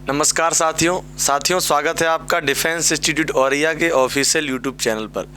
नमस्कार साथियों स्वागत है आपका डिफेंस इंस्टीट्यूट औरैया के ऑफिशियल यूट्यूब चैनल पर।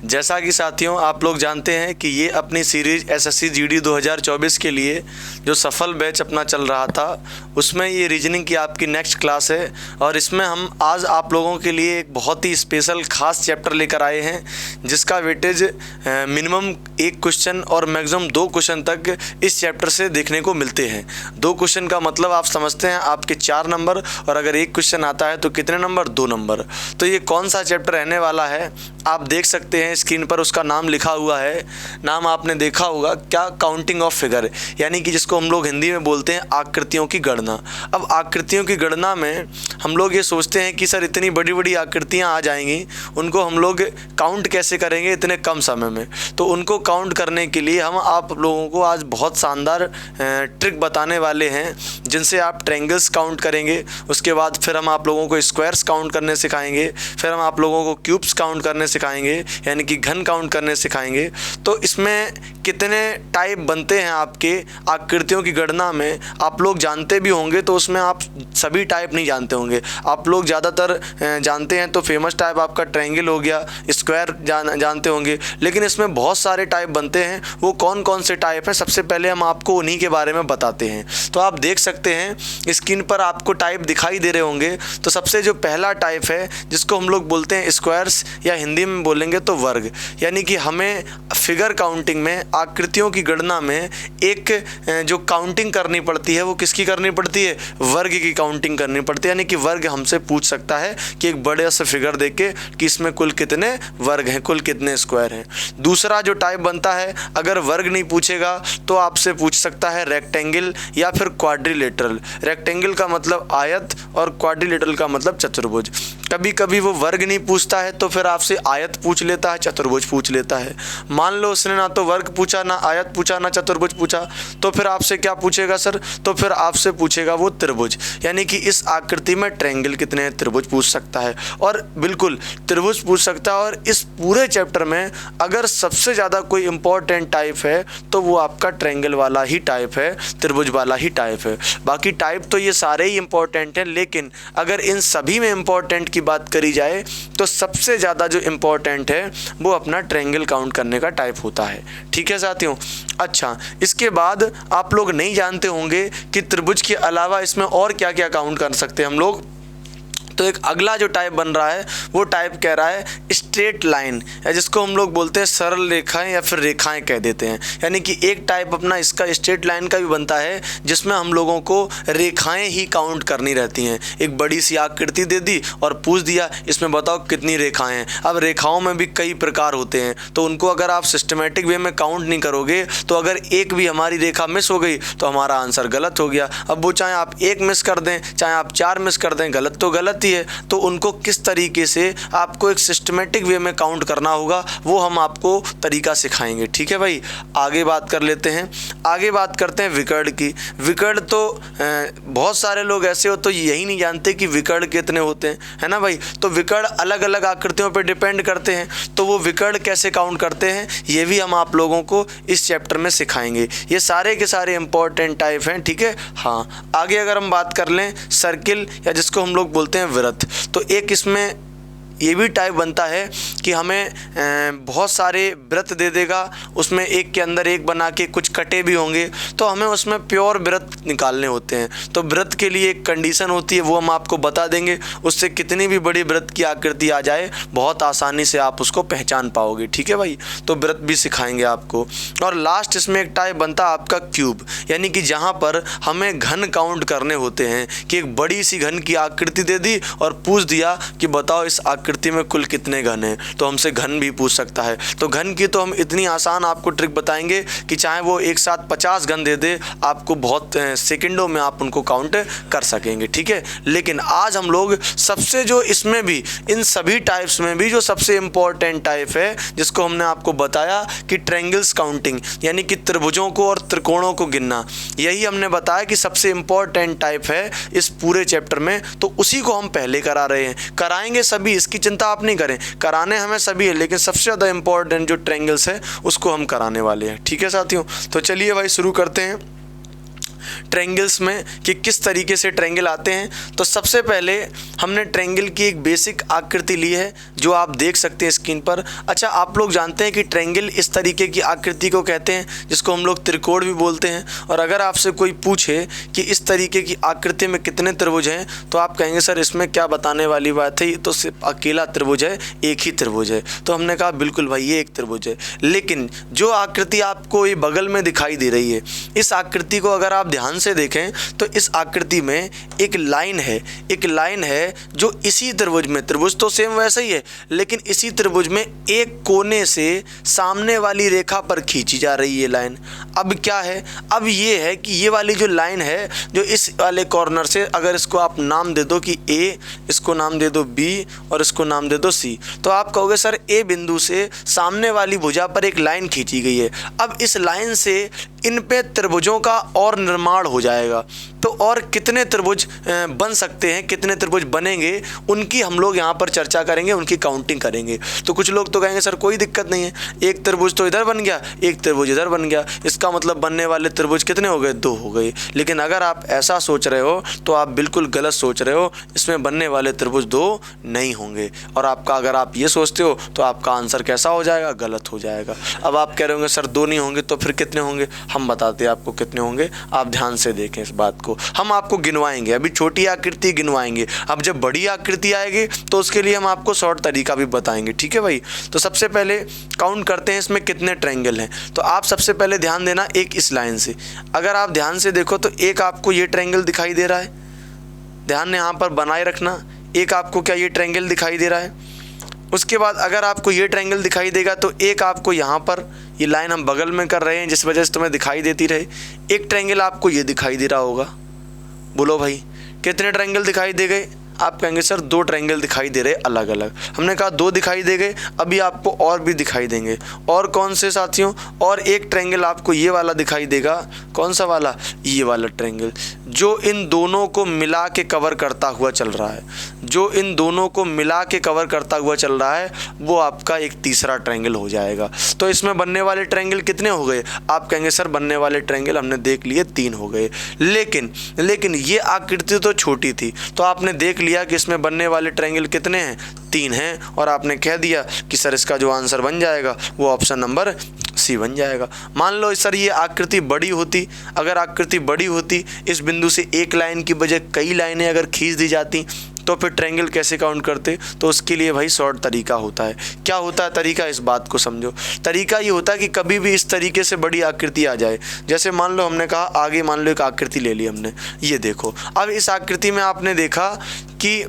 जैसा कि साथियों आप लोग जानते हैं कि ये अपनी सीरीज एसएससी जीडी 2024 के लिए जो सफल बैच अपना चल रहा था उसमें ये रीजनिंग की आपकी नेक्स्ट क्लास है और इसमें हम आज आप लोगों के लिए एक बहुत ही स्पेशल खास चैप्टर लेकर आए हैं जिसका वेटेज मिनिमम 1 क्वेश्चन और मैक्सिमम 2 क्वेश्चन तक इस चैप्टर से देखने को मिलते हैं। 2 क्वेश्चन का मतलब आप समझते हैं आपके 4 नंबर और अगर 1 क्वेश्चन आता है तो कितने नंबर, 2 नंबर। तो ये कौन सा चैप्टर रहने वाला है आप देख सकते हैं स्क्रीन पर, उसका नाम लिखा हुआ है। नाम आपने देखा होगा क्या, काउंटिंग ऑफ फिगर, यानी कि जिसको हम लोग हिंदी में बोलते हैं आकृतियों की गणना। अब आकृतियों की गणना में हम लोग ये सोचते हैं कि सर इतनी बड़ी बड़ी आकृतियाँ आ जाएंगी, उनको हम लोग काउंट कैसे करेंगे इतने कम समय में। तो उनको काउंट करने के लिए हम आप लोगों को आज बहुत शानदार ट्रिक बताने वाले हैं जिनसे आप ट्रायंगल्स काउंट करेंगे। उसके बाद फिर हम आप लोगों को स्क्वायर्स काउंट करने सिखाएंगे, फिर हम आप लोगों को क्यूब्स काउंट करने सिखाएंगे यानी कि घन काउंट करने सिखाएंगे। तो इसमें कितने टाइप बनते हैं आपके आकृतियों की गणना में आप लोग जानते भी होंगे, तो उसमें आप सभी टाइप नहीं जानते होंगे। आप लोग ज़्यादातर जानते हैं तो फेमस टाइप आपका ट्रायंगल हो गया, स्क्वायर जानते होंगे, लेकिन इसमें बहुत सारे टाइप बनते हैं। वो कौन कौन से टाइप हैं सबसे पहले हम आपको उन्हीं के बारे में बताते हैं। तो आप देख सकते हैं स्क्रीन पर आपको टाइप दिखाई दे रहे होंगे। तो सबसे जो पहला टाइप है जिसको हम लोग बोलते हैं स्क्वायर्स या हिंदी में बोलेंगे तो वर्ग, यानी कि हमें फिगर काउंटिंग में आकृतियों की गणना में एक जो काउंटिंग करनी पड़ती है वो किसकी करनी पड़ती है, वर्ग की काउंटिंग करनी पड़ती है। यानी कि वर्ग हमसे पूछ सकता है कि एक बड़े से फिगर देख के कि इसमें कुल कितने वर्ग हैं, कुल कितने स्क्वायर हैं। दूसरा जो टाइप बनता है, अगर वर्ग नहीं पूछेगा तो आपसे पूछ सकता है रेक्टेंगल या फिर क्वाड्रिलेटरल। रेक्टेंगल का मतलब आयत और क्वाड्रिलेटरल का मतलब चतुर्भुज। कभी कभी वो वर्ग नहीं पूछता है तो फिर आपसे आयत पूछ लेता है, चतुर्भुज पूछ लेता है। मान लो उसने ना तो वर्ग पूछा, ना आयत पूछा, ना चतुर्भुज पूछा, तो फिर आपसे क्या पूछेगा सर, तो फिर आपसे पूछेगा वो त्रिभुज, यानी कि इस आकृति में ट्रायंगल कितने हैं, त्रिभुज पूछ सकता है। और बिल्कुल त्रिभुज पूछ सकता है। और इस पूरे चैप्टर में अगर सबसे ज़्यादा कोई इंपॉर्टेंट टाइप है तो वो आपका ट्रायंगल वाला ही टाइप है, त्रिभुज वाला ही टाइप है। बाकी टाइप तो ये सारे ही इंपॉर्टेंट हैं, लेकिन अगर इन सभी में इंपॉर्टेंट की बात करी जाए तो सबसे ज़्यादा जो इम्पोर्टेंट है वो अपना ट्रायंगल काउंट करने का टाइप होता है। ठीक है साथियों। अच्छा, इसके बाद आप लोग नहीं जानते होंगे कि त्रिभुज के अलावा इसमें और क्या क्या काउंट कर सकते हैं हम लोग। तो एक अगला जो टाइप बन रहा है वो टाइप कह रहा है स्ट्रेट लाइन, या जिसको हम लोग बोलते हैं सरल रेखाएं या फिर रेखाएं कह देते हैं। यानी कि एक टाइप अपना इसका स्ट्रेट लाइन का भी बनता है जिसमें हम लोगों को रेखाएं ही काउंट करनी रहती हैं। एक बड़ी सी आकृति दे दी और पूछ दिया इसमें बताओ कितनी रेखाएं हैं। अब रेखाओं में भी कई प्रकार होते हैं, तो उनको अगर आप सिस्टमेटिक वे में काउंट नहीं करोगे तो अगर एक भी हमारी रेखा मिस हो गई तो हमारा आंसर गलत हो गया। अब वो चाहे आप 1 मिस कर दें, चाहे आप 4 मिस कर दें, गलत तो गलत है। तो उनको किस तरीके से आपको एक सिस्टमेटिक वे में काउंट करना होगा वो हम आपको तरीका सिखाएंगे। ठीक है भाई, आगे बात कर लेते हैं। आगे बात करते हैं विकर्ण की। विकर्ण तो बहुत सारे लोग ऐसे हो तो यही नहीं जानते कि विकर्ण कितने होते हैं, है ना भाई। तो विकर्ण अलग अलग आकृतियों पर डिपेंड करते हैं, तो वो विकर्ण कैसे काउंट करते हैं ये भी हम आप लोगों को इस चैप्टर में सिखाएंगे। ये सारे के सारे इंपॉर्टेंट टाइप हैं। ठीक है। हाँ, आगे अगर हम बात कर लें सर्किल या जिसको हम लोग बोलते हैं वृत्त, तो एक इसमें ये भी टाइप बनता है कि हमें बहुत सारे वृत्त दे देगा, उसमें एक के अंदर एक बना के कुछ कटे भी होंगे, तो हमें उसमें प्योर वृत्त निकालने होते हैं। तो वृत्त के लिए एक कंडीशन होती है, वो हम आपको बता देंगे। उससे कितनी भी बड़ी वृत्त की आकृति आ जाए बहुत आसानी से आप उसको पहचान पाओगे। ठीक है भाई, तो वृत्त भी सिखाएंगे आपको। और लास्ट इसमें एक टाइप बनता है आपका क्यूब, यानी कि जहाँ पर हमें घन काउंट करने होते हैं कि एक बड़ी सी घन की आकृति दे दी और पूछ दिया कि बताओ इस आकृति में कुल कितने घन हैं, तो हमसे घन भी पूछ सकता है। तो घन की तो हम इतनी आसान आपको ट्रिक बताएंगे कि चाहे वो एक साथ 50 घन दे दे, आपको बहुत सेकंडों में आप उनको काउंट कर सकेंगे। ठीक है। लेकिन आज हम लोग सबसे जो इसमें भी इन सभी टाइप्स में भी जो सबसे इम्पोर्टेंट टाइप है जिसको हमने आपको बताया कि ट्रायंगल्स काउंटिंग, यानी कि त्रिभुजों को और त्रिकोणों को गिनना, यही हमने बताया कि सबसे इम्पोर्टेंट टाइप है इस पूरे चैप्टर में। तो उसी को हम पहले करा रहे हैं, कराएंगे सभी, इसकी चिंता आप नहीं करें, कराने हमें सभी है, लेकिन सबसे ज़्यादा इंपॉर्टेंट जो ट्रायंगल्स है उसको हम कराने वाले हैं। ठीक है साथियों, तो चलिए भाई शुरू करते हैं। ट्रायंगल्स में कि किस तरीके से ट्रायंगल आते हैं। तो सबसे पहले हमने ट्रायंगल की एक बेसिक आकृति ली है जो आप देख सकते हैं स्क्रीन पर। अच्छा, आप लोग जानते हैं कि ट्रायंगल इस तरीके की आकृति को कहते हैं जिसको हम लोग त्रिकोण भी बोलते हैं। और अगर आपसे कोई पूछे कि इस तरीके की आकृति में कितने त्रिभुज हैं तो आप कहेंगे सर इसमें क्या बताने वाली बात है, ये तो सिर्फ अकेला त्रिभुज है, एक ही त्रिभुज है। तो हमने कहा बिल्कुल भाई ये एक त्रिभुज है, लेकिन जो आकृति आपको ये बगल में दिखाई दे रही है, इस आकृति को अगर आप ध्यान से देखें तो इस आकृति में एक लाइन है जो इसी त्रिभुज में, त्रिभुज तो सेम वैसा ही है लेकिन इसी त्रिभुज में एक कोने से सामने वाली रेखा पर खींची जा रही है लाइन। अब क्या है, अब ये है कि ये वाली जो लाइन है जो इस वाले कॉर्नर से, अगर इसको आप नाम दे दो कि ए, इसको नाम दे दो बी और इसको नाम दे दो सी, तो आप कहोगे सर ए बिंदु से सामने वाली भुजा पर एक लाइन खींची गई है। अब इस लाइन से इन पे त्रिभुजों का और निर्माण हो जाएगा। तो और कितने त्रिभुज बन सकते हैं, कितने त्रिभुज बनेंगे, उनकी हम लोग यहाँ पर चर्चा करेंगे, उनकी काउंटिंग करेंगे। तो कुछ लोग तो कहेंगे सर कोई दिक्कत नहीं है, एक त्रिभुज तो इधर बन गया, एक त्रिभुज इधर बन गया, इसका मतलब बनने वाले त्रिभुज कितने हो गए, 2 हो गए। लेकिन अगर आप ऐसा सोच रहे हो तो आप बिल्कुल गलत सोच रहे हो, इसमें बनने वाले त्रिभुज 2 नहीं होंगे। और आपका, अगर आप ये सोचते हो तो आपका आंसर कैसा हो जाएगा, गलत हो जाएगा। अब आप कह रहे होंगे सर 2 नहीं होंगे तो फिर कितने होंगे, हम बताते हैं आपको कितने होंगे, आप ध्यान से देखें इस बात को। हम आपको गिनवाएंगे, अभी छोटी आकृति गिनवाएंगे, अब जब बड़ी आकृति आएगी तो उसके लिए हम आपको शॉर्ट तरीका भी बताएंगे, ठीक है भाई। तो सबसे पहले काउंट करते हैं इसमें कितने ट्रायंगल हैं। तो आप सबसे पहले ध्यान देना एक इस लाइन से, अगर आप ध्यान से देखो तो एक आपको ये ट्रायंगल दिखाई दे रहा है, ध्यान यहाँ पर बनाए रखना, एक आपको क्या ये ट्रायंगल दिखाई दे रहा है। उसके बाद अगर आपको ये ट्रायंगल दिखाई देगा तो एक आपको यहाँ पर, ये लाइन हम बगल में कर रहे हैं जिस वजह से तुम्हें दिखाई देती रहे, एक ट्रायंगल आपको ये दिखाई दे रहा होगा। बोलो भाई कितने ट्रायंगल दिखाई दे गए, आप कहेंगे सर 2 ट्रायंगल दिखाई दे रहे अलग अलग। हमने कहा 2 दिखाई दे गए, अभी आपको और भी दिखाई देंगे। और कौन से साथियों, और एक ट्रायंगल आपको ये वाला दिखाई देगा, कौन सा वाला, ये वाला ट्रायंगल जो इन दोनों को मिला के कवर करता हुआ चल रहा है, जो इन दोनों को मिला के कवर करता हुआ चल रहा है, वो आपका एक तीसरा ट्रायंगल हो जाएगा। तो इसमें बनने वाले ट्रायंगल कितने हो गए, आप कहेंगे सर बनने वाले ट्रायंगल हमने देख लिए 3 हो गए। लेकिन ये आकृति तो छोटी थी, तो आपने देख लिया कि इसमें बनने वाले ट्रायंगल कितने हैं, 3 हैं, और आपने कह दिया कि सर इसका जो आंसर बन जाएगा वो ऑप्शन नंबर सी बन जाएगा। मान लो सर ये आकृति बड़ी होती, अगर आकृति बड़ी होती, इस बिंदु से एक लाइन की बजाय कई लाइनें अगर खींच दी जाती तो फिर ट्रायंगल कैसे काउंट करते। तो उसके लिए भाई शॉर्ट तरीका होता है। क्या होता है तरीका, इस बात को समझो। तरीका ये होता है कि कभी भी इस तरीके से बड़ी आकृति आ जाए, जैसे मान लो हमने कहा आगे, मान लो एक आकृति ले ली हमने, ये देखो, अब इस आकृति में आपने देखा कि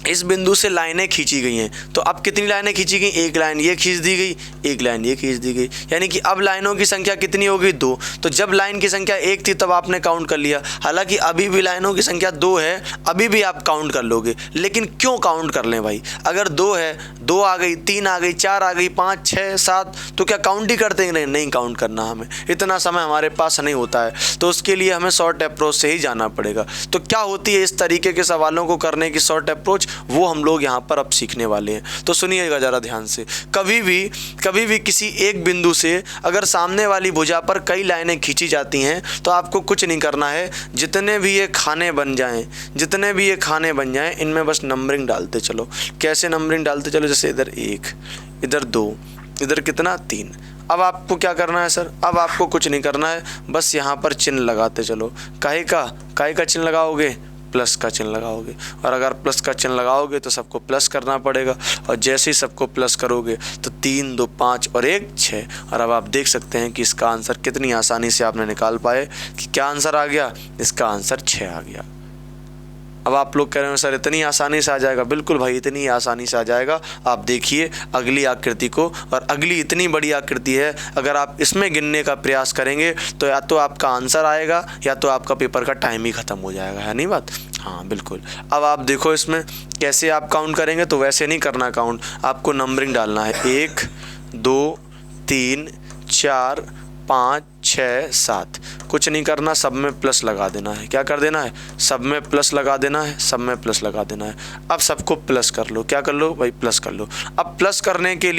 इस बिंदु से लाइनें खींची गई हैं। तो अब कितनी लाइनें खींची गई, एक लाइन ये खींच दी गई, एक लाइन ये खींच दी गई, यानी कि अब लाइनों की संख्या कितनी हो गई, 2। तो जब लाइन की संख्या 1 थी तब आपने काउंट कर लिया, हालांकि अभी भी लाइनों की संख्या 2 है, अभी भी आप काउंट कर लोगे। लेकिन क्यों काउंट कर लें भाई, अगर 2 है, 2 आ गई, 3 आ गई, 4 आ गई, 5, 6, 7, तो क्या काउंट ही करते हैं, नहीं काउंट करना, हमें इतना समय हमारे पास नहीं होता है। तो उसके लिए हमें शॉर्ट अप्रोच से ही जाना पड़ेगा। तो क्या होती है इस तरीके के सवालों को करने की शॉर्ट अप्रोच, वो हम लोग यहाँ पर अब सीखने वाले हैं। तो सुनिएगा ज़रा ध्यान से, कभी भी किसी एक बिंदु से अगर सामने वाली भुजा पर कई लाइनें खींची जाती हैं तो आपको कुछ नहीं करना है, जितने भी ये खाने बन जाएं, इनमें बस नंबरिंग डालते चलो। कैसे नंबरिंग डालते चलो, जैसे इधर 1, इधर 2, इधर कितना 3। अब आपको क्या करना है सर, अब आपको कुछ नहीं करना है, बस यहाँ पर चिन्ह लगाते चलो। काहे का चिन्ह लगाओगे, प्लस का चिन्ह लगाओगे, और अगर प्लस का चिन्ह लगाओगे तो सबको प्लस करना पड़ेगा, और जैसे ही सबको प्लस करोगे तो 3, 2, 5 और 1, 6। और अब आप देख सकते हैं कि इसका आंसर कितनी आसानी से आपने निकाल पाए कि क्या आंसर आ गया, इसका आंसर 6 आ गया। अब आप लोग कह रहे हो सर इतनी आसानी से आ जाएगा, बिल्कुल भाई इतनी आसानी से आ जाएगा। आप देखिए अगली आकृति को, और अगली इतनी बड़ी आकृति है, अगर आप इसमें गिनने का प्रयास करेंगे तो या तो आपका आंसर आएगा या तो आपका पेपर का टाइम ही ख़त्म हो जाएगा, है नहीं बात। हाँ बिल्कुल। अब आप देखो इसमें कैसे आप काउंट करेंगे, तो वैसे नहीं करना काउंट, आपको नंबरिंग डालना है, 1, 2, 3, 4, 5, 6, 7। कुछ नहीं करना, सब में प्लस लगा देना है। क्या कर देना है? सब में प्लस लगा देना है, सब में प्लस लगा देना है। अब सबको प्लस कर लो। क्या कर लो भाई? प्लस कर लो। अब प्लस करने के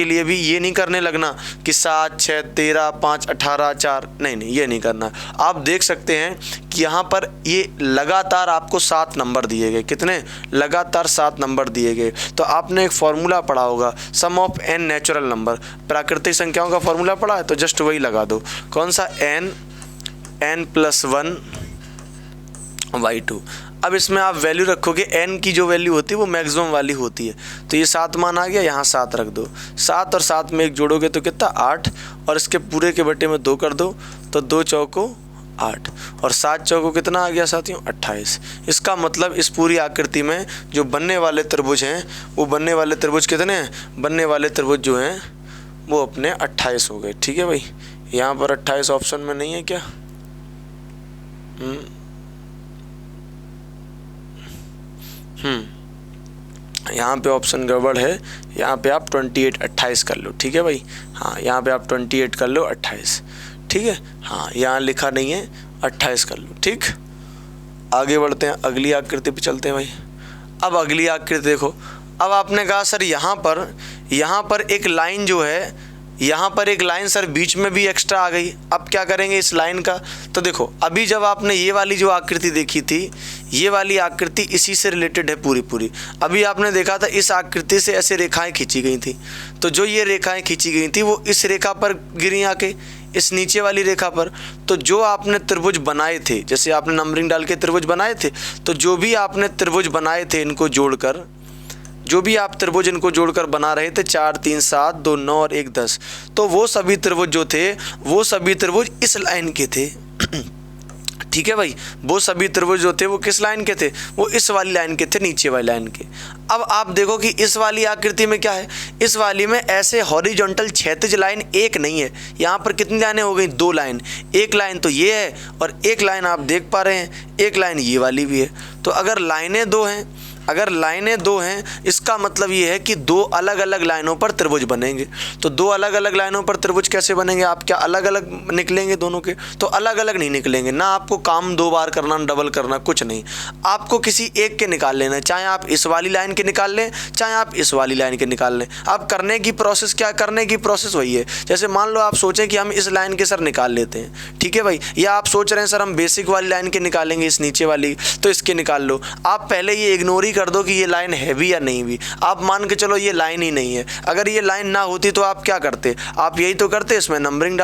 लिए भी ये नहीं करने लगना कि 7 6 13 5 18 4, नहीं, ये नहीं करना। आप देख सकते हैं कि यहाँ पर ये लगातार आपको 7 नंबर दिए गए। कितने? लगातार 7 नंबर दिए गए। तो आपने एक फॉर्मूला पढ़ा होगा, सम ऑफ n नेचुरल नंबर, प्राकृतिक संख्याओं का फॉर्मूला पढ़ा है, तो जस्ट वही लगा दो। कौन सा? n + 1/2। अब इसमें आप वैल्यू रखोगे, n की जो वैल्यू होती है वो मैक्सिमम वाली होती है। तो ये 7 मान आ गया, यहाँ 7 रख दो। 7 और 7 में 1 जोड़ोगे तो कितना? 8, और इसके पूरे के बटे में 2 कर दो, तो 2 चौको 8, और 7 चौको कितना आ गया साथियों? 28। इसका मतलब इस पूरी आकृति में जो बनने वाले त्रिभुज हैं, वो बनने वाले त्रिभुज कितने हैं? बनने वाले त्रिभुज जो हैं वो अपने 28 हो गए। ठीक है भाई, यहाँ पर 28 ऑप्शन में नहीं है क्या? यहाँ पे ऑप्शन गड़बड़ है। यहाँ पे आप 28 कर लो। ठीक है भाई, हाँ, यहाँ पे आप 28 कर लो, 28। ठीक है, हाँ, यहाँ लिखा नहीं है, 28 कर लो। ठीक, आगे बढ़ते हैं, अगली आकृति पे चलते हैं भाई। अब अगली आकृति देखो। अब आपने कहा सर यहाँ पर एक लाइन जो है, यहाँ पर एक लाइन सर बीच में भी एक्स्ट्रा आ गई। अब क्या करेंगे इस लाइन का? तो देखो, अभी जब आपने ये वाली जो आकृति देखी थी, ये वाली आकृति इसी से रिलेटेड है पूरी। अभी आपने देखा था इस आकृति से ऐसे रेखाएं खींची गई थी, तो जो ये रेखाएं खींची गई थी वो इस रेखा पर गिरी आके, इस नीचे वाली रेखा पर। तो जो आपने त्रिभुज बनाए थे, जैसे आपने नंबरिंग डाल के त्रिभुज बनाए थे, तो जो भी आपने त्रिभुज बनाए थे इनको जोड़कर, जो भी आप त्रिभुज इनको जोड़कर बना रहे थे, 4 3 7 2 9 और 1 10, तो वो सभी त्रिभुज जो थे, वो सभी त्रिभुज इस लाइन के थे। ठीक है भाई, वो सभी त्रिभुज जो थे वो किस लाइन के थे? वो इस वाली लाइन के थे, नीचे वाली लाइन के। अब आप देखो कि इस वाली आकृति में क्या है? इस वाली में ऐसे हॉरिजॉन्टल क्षैतिज लाइन एक नहीं है। यहाँ पर कितनी लाइनें हो गई? 2 लाइन। एक लाइन तो ये है, और एक लाइन आप देख पा रहे हैं, एक लाइन ये वाली भी है। तो अगर लाइनें 2 हैं, इसका मतलब ये है कि 2 अलग अलग लाइनों पर त्रिभुज बनेंगे। तो 2 अलग अलग लाइनों पर त्रिभुज कैसे बनेंगे? आप क्या अलग अलग निकलेंगे दोनों के? तो अलग अलग नहीं निकलेंगे ना। आपको काम 2 बार करना, डबल करना, कुछ नहीं। आपको किसी एक के निकाल लेना है, चाहे आप इस वाली लाइन के निकाल लें, चाहे आप इस वाली लाइन के निकाल लें। आप करने की प्रोसेस क्या? करने की प्रोसेस वही है, जैसे मान लो आप सोचें कि हम इस लाइन के सर निकाल लेते हैं। ठीक है भाई, या आप सोच रहे हैं सर हम बेसिक वाली लाइन के निकालेंगे, इस नीचे वाली, तो इसके निकाल लो। आप पहले ये इग्नोर ही कर दो कि ये लाइन है भी या नहीं भी। आप मान के चलो ये लाइन ही नहीं है। अगर ये लाइन ना होती तो आप क्या करते? आप यही तो करते, इसमें नंबरिंग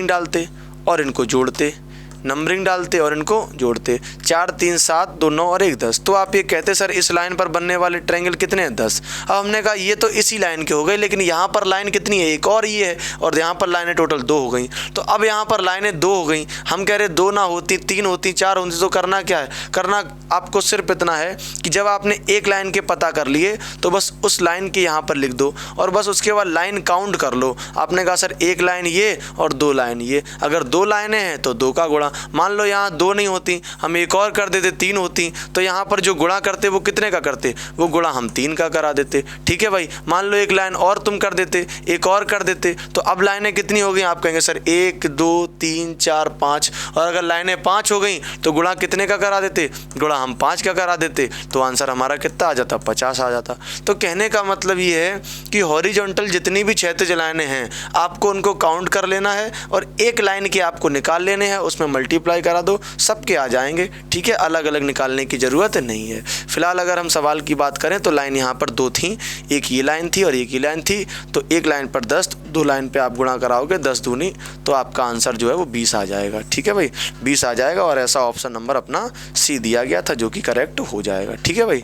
डालते और इनको जोड़ते, नंबरिंग डालते और इनको जोड़ते। 4 3 7 2 9 और 1 10। तो आप ये कहते सर इस लाइन पर बनने वाले ट्रायंगल कितने हैं? 10। अब हमने कहा ये तो इसी लाइन के हो गए, लेकिन यहाँ पर लाइन कितनी है? एक और ये है, और यहाँ पर लाइनें टोटल 2 हो गई। तो अब यहाँ पर लाइनें 2 हो गई। हम कह रहे 2 ना होती, 3 होती, 4 होती, तो करना क्या है? करना आपको सिर्फ इतना है कि जब आपने एक लाइन के पता कर लिए तो बस उस लाइन के यहाँ पर लिख दो, और बस उसके बाद लाइन काउंट कर लो। आपने कहा सर एक लाइन ये और 2 लाइन ये। अगर 2 लाइनें हैं तो 2 का गुणा। मान लो यहाँ 2 नहीं होती, हम एक और कर देते, 3 होती, तो यहाँ पर जो गुणा करते वो कितने का करते? वो गुणा हम 3 का करा देते। ठीक है भाई, मान लो एक लाइन और तुम कर देते, एक और कर देते, तो अब लाइनें कितनी हो गई? आप कहेंगे सर 1 2 3 4 5, और अगर लाइनें 5 हो गई तो गुणा कितने का करा देते? गुणा हम 5 का करा देते, तो आंसर हमारा कितना आ जाता? 50 आ जाता। तो कहने का मतलब ये है कि हॉरिजॉन्टल जितनी भी क्षैतिज लाइनें हैं, आपको उनको काउंट कर लेना है, और एक लाइन के आपको निकाल लेने हैं, उसमें मल्टीप्लाई करा दो, सबके आ जाएंगे। ठीक है, अलग अलग निकालने की ज़रूरत नहीं है। फिलहाल अगर हम सवाल की बात करें तो लाइन यहाँ पर 2 थी, एक ये लाइन थी और एक ये लाइन थी, तो एक लाइन पर 10, 2 लाइन पे आप गुणा कराओगे 10 दूनी, तो आपका आंसर जो है वो 20 आ जाएगा। ठीक है भाई, 20 आ जाएगा, और ऐसा ऑप्शन नंबर अपना सी दिया गया था, जो कि करेक्ट हो जाएगा। ठीक है भाई,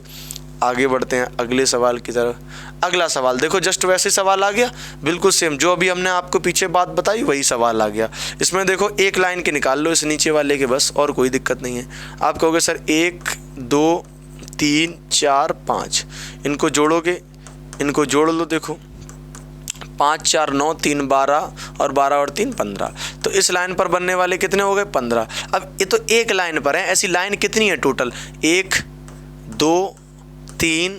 आगे बढ़ते हैं अगले सवाल की तरफ। अगला सवाल देखो, जस्ट वैसे सवाल आ गया, बिल्कुल सेम जो अभी हमने आपको पीछे बात बताई वही सवाल आ गया। इसमें देखो एक लाइन के निकाल लो, इस नीचे वाले के, बस, और कोई दिक्कत नहीं है। आप कहोगे सर 1 2 3 4 5, इनको जोड़ोगे, इनको जोड़ लो। देखो 5 4 9 3 12, और 12 और 3 15, तो इस लाइन पर बनने वाले कितने हो गए? 15। अब ये तो एक लाइन पर है, ऐसी लाइन कितनी है टोटल? 1 2 3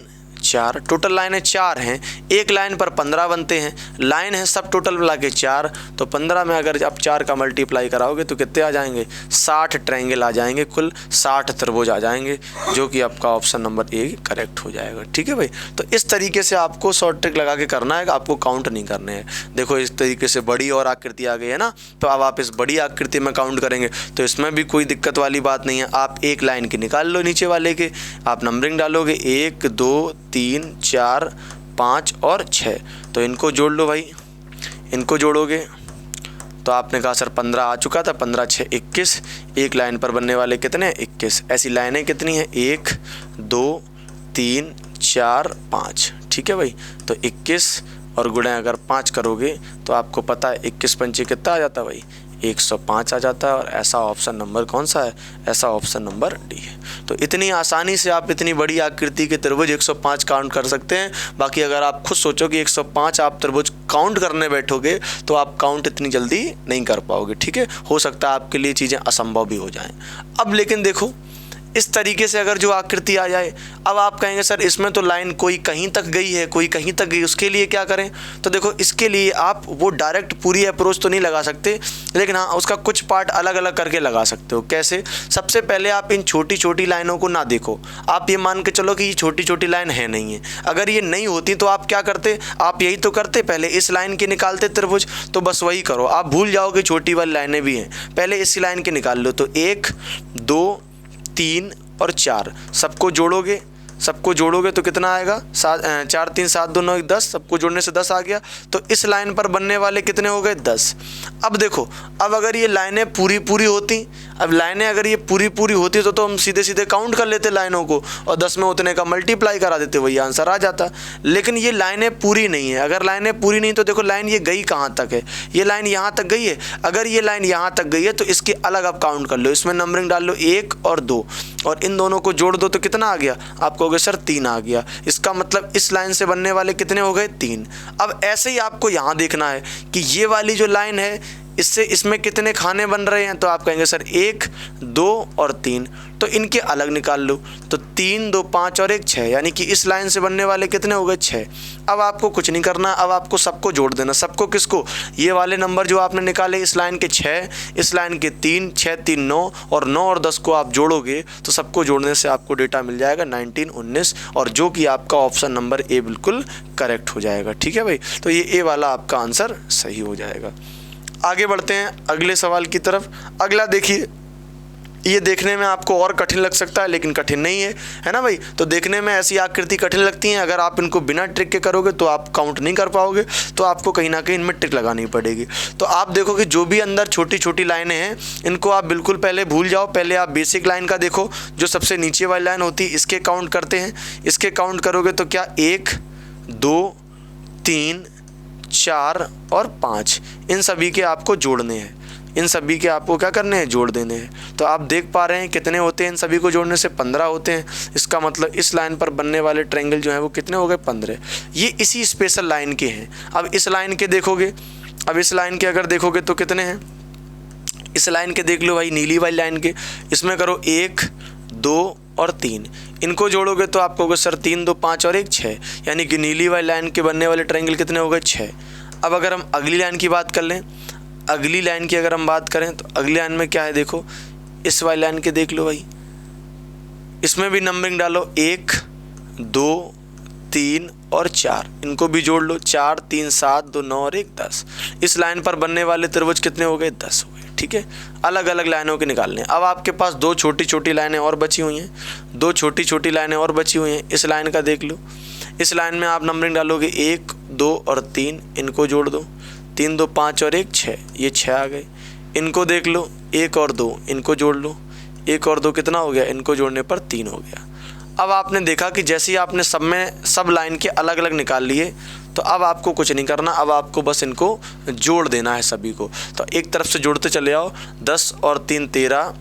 4, टोटल लाइनें 4 हैं, एक लाइन पर 15 बनते हैं, लाइन है सब टोटल मिला के 4, तो 15 में अगर आप 4 का मल्टीप्लाई कराओगे तो कितने आ जाएंगे, 60 ट्रायंगल आ जाएंगे, कुल 60 त्रिभुज आ जाएंगे, जो कि आपका ऑप्शन नंबर ए करेक्ट हो जाएगा। ठीक है भाई, तो इस तरीके से आपको शॉर्ट ट्रिक लगा के करना है, आपको काउंट नहीं करने हैं। देखो इस तरीके से बड़ी और आकृति आ गई है ना, तो अब आप इस बड़ी आकृति में काउंट करेंगे तो इसमें भी कोई दिक्कत वाली बात नहीं है। आप एक लाइन के निकाल लो, नीचे वाले के आप नंबरिंग डालोगे 1 2 3 4 5 और 6, तो इनको जोड़ लो भाई, इनको जोड़ोगे तो आपने कहा सर 15 आ चुका था, 15 6 21, एक लाइन पर बनने वाले कितने 21, ऐसी लाइनें कितनी हैं 1 2 3 4 5। ठीक है भाई, तो 21 और गुणा अगर 5 करोगे तो आपको पता है 21 पंचे कितना आ जाता है भाई, 105 आ जाता है। और ऐसा ऑप्शन नंबर कौन सा है, ऐसा ऑप्शन नंबर डी है। तो इतनी आसानी से आप इतनी बड़ी आकृति के त्रिभुज 105 काउंट कर सकते हैं। बाकी अगर आप खुद सोचो कि 105 आप त्रिभुज काउंट करने बैठोगे तो आप काउंट इतनी जल्दी नहीं कर पाओगे। ठीक है, हो सकता है आपके लिए चीज़ें असंभव भी हो जाएं। अब लेकिन देखो इस तरीके से अगर जो आकृति आ जाए, अब आप कहेंगे सर इसमें तो लाइन कोई कहीं तक गई है, कोई कहीं तक गई, उसके लिए क्या करें? तो देखो इसके लिए आप वो डायरेक्ट पूरी अप्रोच तो नहीं लगा सकते, लेकिन हाँ उसका कुछ पार्ट अलग अलग करके लगा सकते हो। कैसे? सबसे पहले आप इन छोटी छोटी लाइनों को ना देखो, आप ये मान के चलो कि ये छोटी छोटी लाइन है नहीं है। अगर ये नहीं होती तो आप क्या करते, आप यही तो करते, पहले इस लाइन के निकालते त्रिभुज, तो बस वही करो, आप भूल जाओगे छोटी वाली लाइनें भी हैं, पहले इस लाइन के निकाल लो। तो 1 2 3 और 4 सबको जोड़ोगे, सबको जोड़ोगे तो कितना आएगा, 4 3 7 2 9 10, सबको जोड़ने से 10 आ गया। तो इस लाइन पर बनने वाले कितने हो गए 10। अब देखो, अब अगर ये लाइनें पूरी पूरी होती, अब लाइनें अगर ये पूरी पूरी होती तो हम सीधे सीधे काउंट कर लेते लाइनों को और 10 में उतने का मल्टीप्लाई करा देते, वही आंसर आ जाता। लेकिन ये लाइनें पूरी नहीं है, अगर लाइनें पूरी नहीं तो देखो लाइन ये गई कहाँ तक है, ये लाइन यहाँ तक गई है। अगर ये लाइन यहाँ तक गई है तो इसके अलग आप काउंट कर लो, इसमें नंबरिंग डाल लो 1 और 2 और इन दोनों को जोड़ दो तो कितना आ गया, आप कहोगे सर 3 आ गया। इसका मतलब इस लाइन से बनने वाले कितने हो गए 3। अब ऐसे ही आपको यहाँ देखना है कि ये वाली जो लाइन है इससे इसमें कितने खाने बन रहे हैं, तो आप कहेंगे सर 1 2 और 3, तो इनके अलग निकाल लो। तो 3 2 5 और 1 6, यानी कि इस लाइन से बनने वाले कितने हो गए 6। अब आपको कुछ नहीं करना, अब आपको सबको जोड़ देना। सबको किसको, ये वाले नंबर जो आपने निकाले इस लाइन के 6, इस लाइन के 3, 6 3 9 और 9 और 10 को आप जोड़ोगे तो सबको जोड़ने से आपको डेटा मिल जाएगा 19 19, और जो कि आपका ऑप्शन नंबर ए बिल्कुल करेक्ट हो जाएगा। ठीक है भाई, तो ये ए वाला आपका आंसर सही हो जाएगा। आगे बढ़ते हैं अगले सवाल की तरफ। अगला देखिए, ये देखने में आपको और कठिन लग सकता है लेकिन कठिन नहीं है, है ना भाई। तो देखने में ऐसी आकृति कठिन लगती हैं, अगर आप इनको बिना ट्रिक के करोगे तो आप काउंट नहीं कर पाओगे, तो आपको कहीं ना कहीं इनमें ट्रिक लगानी पड़ेगी। तो आप देखो कि जो भी अंदर छोटी छोटी लाइनें हैं इनको आप बिल्कुल पहले भूल जाओ। पहले आप बेसिक लाइन का देखो, जो सबसे नीचे वाली लाइन होती है इसके काउंट करते हैं। इसके काउंट करोगे तो क्या 1 2 3 4 और 5, इन सभी के आपको जोड़ने हैं, इन सभी के आपको क्या करने हैं, जोड़ देने हैं। तो आप देख पा रहे हैं कितने होते हैं, इन सभी को जोड़ने से 15 होते हैं। इसका मतलब इस लाइन पर बनने वाले ट्रायंगल जो है वो कितने हो गए 15। ये इसी स्पेशल लाइन के हैं। अब इस लाइन के देखोगे, अब इस लाइन के अगर देखोगे तो कितने हैं, इस लाइन के देख लो भाई, नीली वाली लाइन के, इसमें करो 1 2 और 3, इनको जोड़ोगे तो आपको होगा सर 3 2 5 और 1 6, यानी कि नीली वाली लाइन के बनने वाले ट्रायंगल कितने हो गए 6। अब अगर हम अगली लाइन की बात कर लें, अगली लाइन की अगर हम बात करें तो अगली लाइन में क्या है, देखो इस वाली लाइन के देख लो भाई, इसमें भी नंबरिंग डालो 1 2 3 और 4, इनको भी जोड़ लो, 4 3 7 2 9 और 1 10। इस लाइन पर बनने वाले त्रिभुज कितने हो गए 10 हो गए। ठीक है, अलग अलग लाइनों के निकालने। अब आपके पास 2 छोटी छोटी लाइनें और बची हुई हैं, 2 छोटी छोटी लाइनें और बची हुई हैं। इस लाइन का देख लो, इस लाइन में आप नंबरिंग डालोगे 1 2 और 3, इनको जोड़ दो, 3 2 5 और 1 6, ये 6 आ गए। इनको देख लो 1 और 2, इनको जोड़ लो, 1 और 2 कितना हो गया, इनको जोड़ने पर 3 हो गया। अब आपने देखा कि जैसे ही आपने सब लाइन के अलग अलग निकाल लिए, तो अब आपको कुछ नहीं करना, अब आपको बस इनको जोड़ देना है सभी को। तो एक तरफ से जोड़ते चले आओ, 10 और 3 13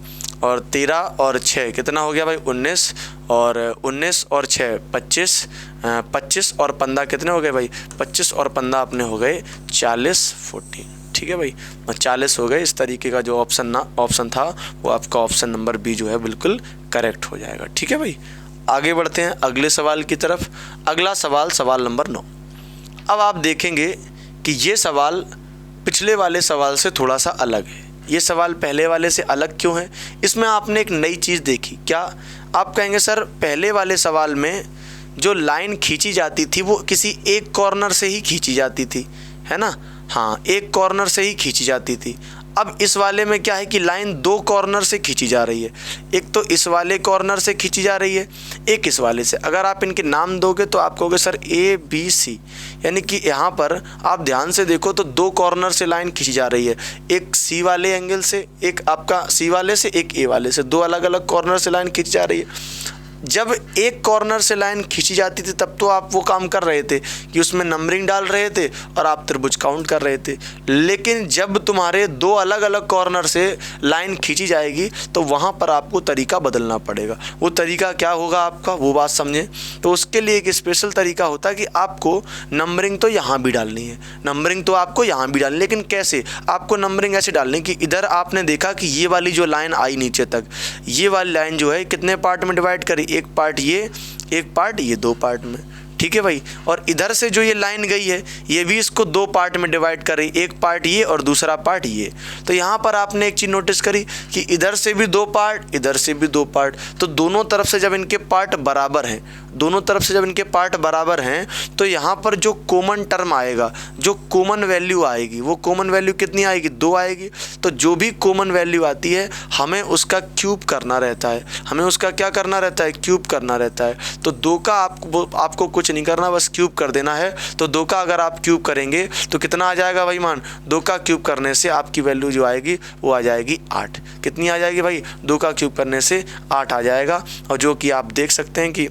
और 13 और 6 कितना हो गया भाई 19, और 19 और 6 25, 25 और 15 कितने हो गए भाई 25 और 15 अपने हो गए 40 14। ठीक है भाई, 40 हो गए। इस तरीके का जो ऑप्शन था वो आपका ऑप्शन नंबर बी जो है बिल्कुल करेक्ट हो जाएगा। ठीक है भाई, आगे बढ़ते हैं अगले सवाल की तरफ। अगला सवाल, सवाल नंबर 9। अब आप देखेंगे कि ये सवाल पिछले वाले सवाल से थोड़ा सा अलग है। ये सवाल पहले वाले से अलग क्यों है? इसमें आपने एक नई चीज़ देखी। क्या आप कहेंगे सर पहले वाले सवाल में जो लाइन खींची जाती थी वो किसी एक कॉर्नर से ही खींची जाती थी, है ना? हाँ, एक कॉर्नर से ही खींची जाती थी। अब इस वाले में क्या है कि लाइन दो कॉर्नर से खींची जा रही है। एक तो इस वाले कॉर्नर से खींची जा रही है, एक इस वाले से। अगर आप इनके नाम दोगे तो आप कहोगे सर ए बी सी, यानी कि यहाँ पर आप ध्यान से देखो तो दो कॉर्नर से लाइन खींची जा रही है। एक सी वाले एंगल से, एक आपका सी वाले से, एक ए वाले से, दो अलग अलग कॉर्नर से लाइन खींची जा रही है। जब एक कॉर्नर से लाइन खींची जाती थी तब तो आप वो काम कर रहे थे कि उसमें नंबरिंग डाल रहे थे और आप त्रिभुज काउंट कर रहे थे। लेकिन जब तुम्हारे दो अलग अलग कॉर्नर से लाइन खींची जाएगी तो वहाँ पर आपको तरीका बदलना पड़ेगा। वो तरीका क्या होगा आपका, वो बात समझें। तो उसके लिए एक स्पेशल तरीका होता है कि आपको नंबरिंग तो यहाँ भी डालनी है, नंबरिंग तो आपको यहाँ भी डालनी है। लेकिन कैसे? आपको नंबरिंग ऐसे डालनी कि इधर आपने देखा कि ये वाली जो लाइन आई नीचे तक, ये वाली लाइन जो है कितने पार्ट में डिवाइड करी, एक पार्ट ये, एक पार्ट ये, दो पार्ट में। ठीक है भाई। और इधर से जो ये लाइन गई है ये भी इसको दो पार्ट में डिवाइड कर रही, एक पार्ट ये और दूसरा पार्ट ये। तो यहाँ पर आपने एक चीज़ नोटिस करी कि इधर से भी दो पार्ट, इधर से भी दो पार्ट। तो दोनों तरफ से जब इनके पार्ट बराबर हैं, दोनों तरफ से जब इनके पार्ट बराबर हैं तो यहाँ पर जो कॉमन टर्म आएगा, जो कॉमन वैल्यू आएगी, वो कॉमन वैल्यू कितनी आएगी? 2 आएगी। तो जो भी कॉमन वैल्यू आती है हमें उसका क्यूब करना रहता है, हमें उसका क्या करना रहता है? क्यूब करना रहता है। तो 2 का आपको कुछ नहीं करना, बस क्यूब कर देना है। तो 2 का अगर आप क्यूब करेंगे तो कितना आ जाएगा भाई मान? 2 का क्यूब करने से आपकी वैल्यू जो आएगी वो आ जाएगी 8। कितनी आ जाएगी भाई? 2 का क्यूब करने से 8 आ जाएगा। और जो कि आप देख सकते हैं कि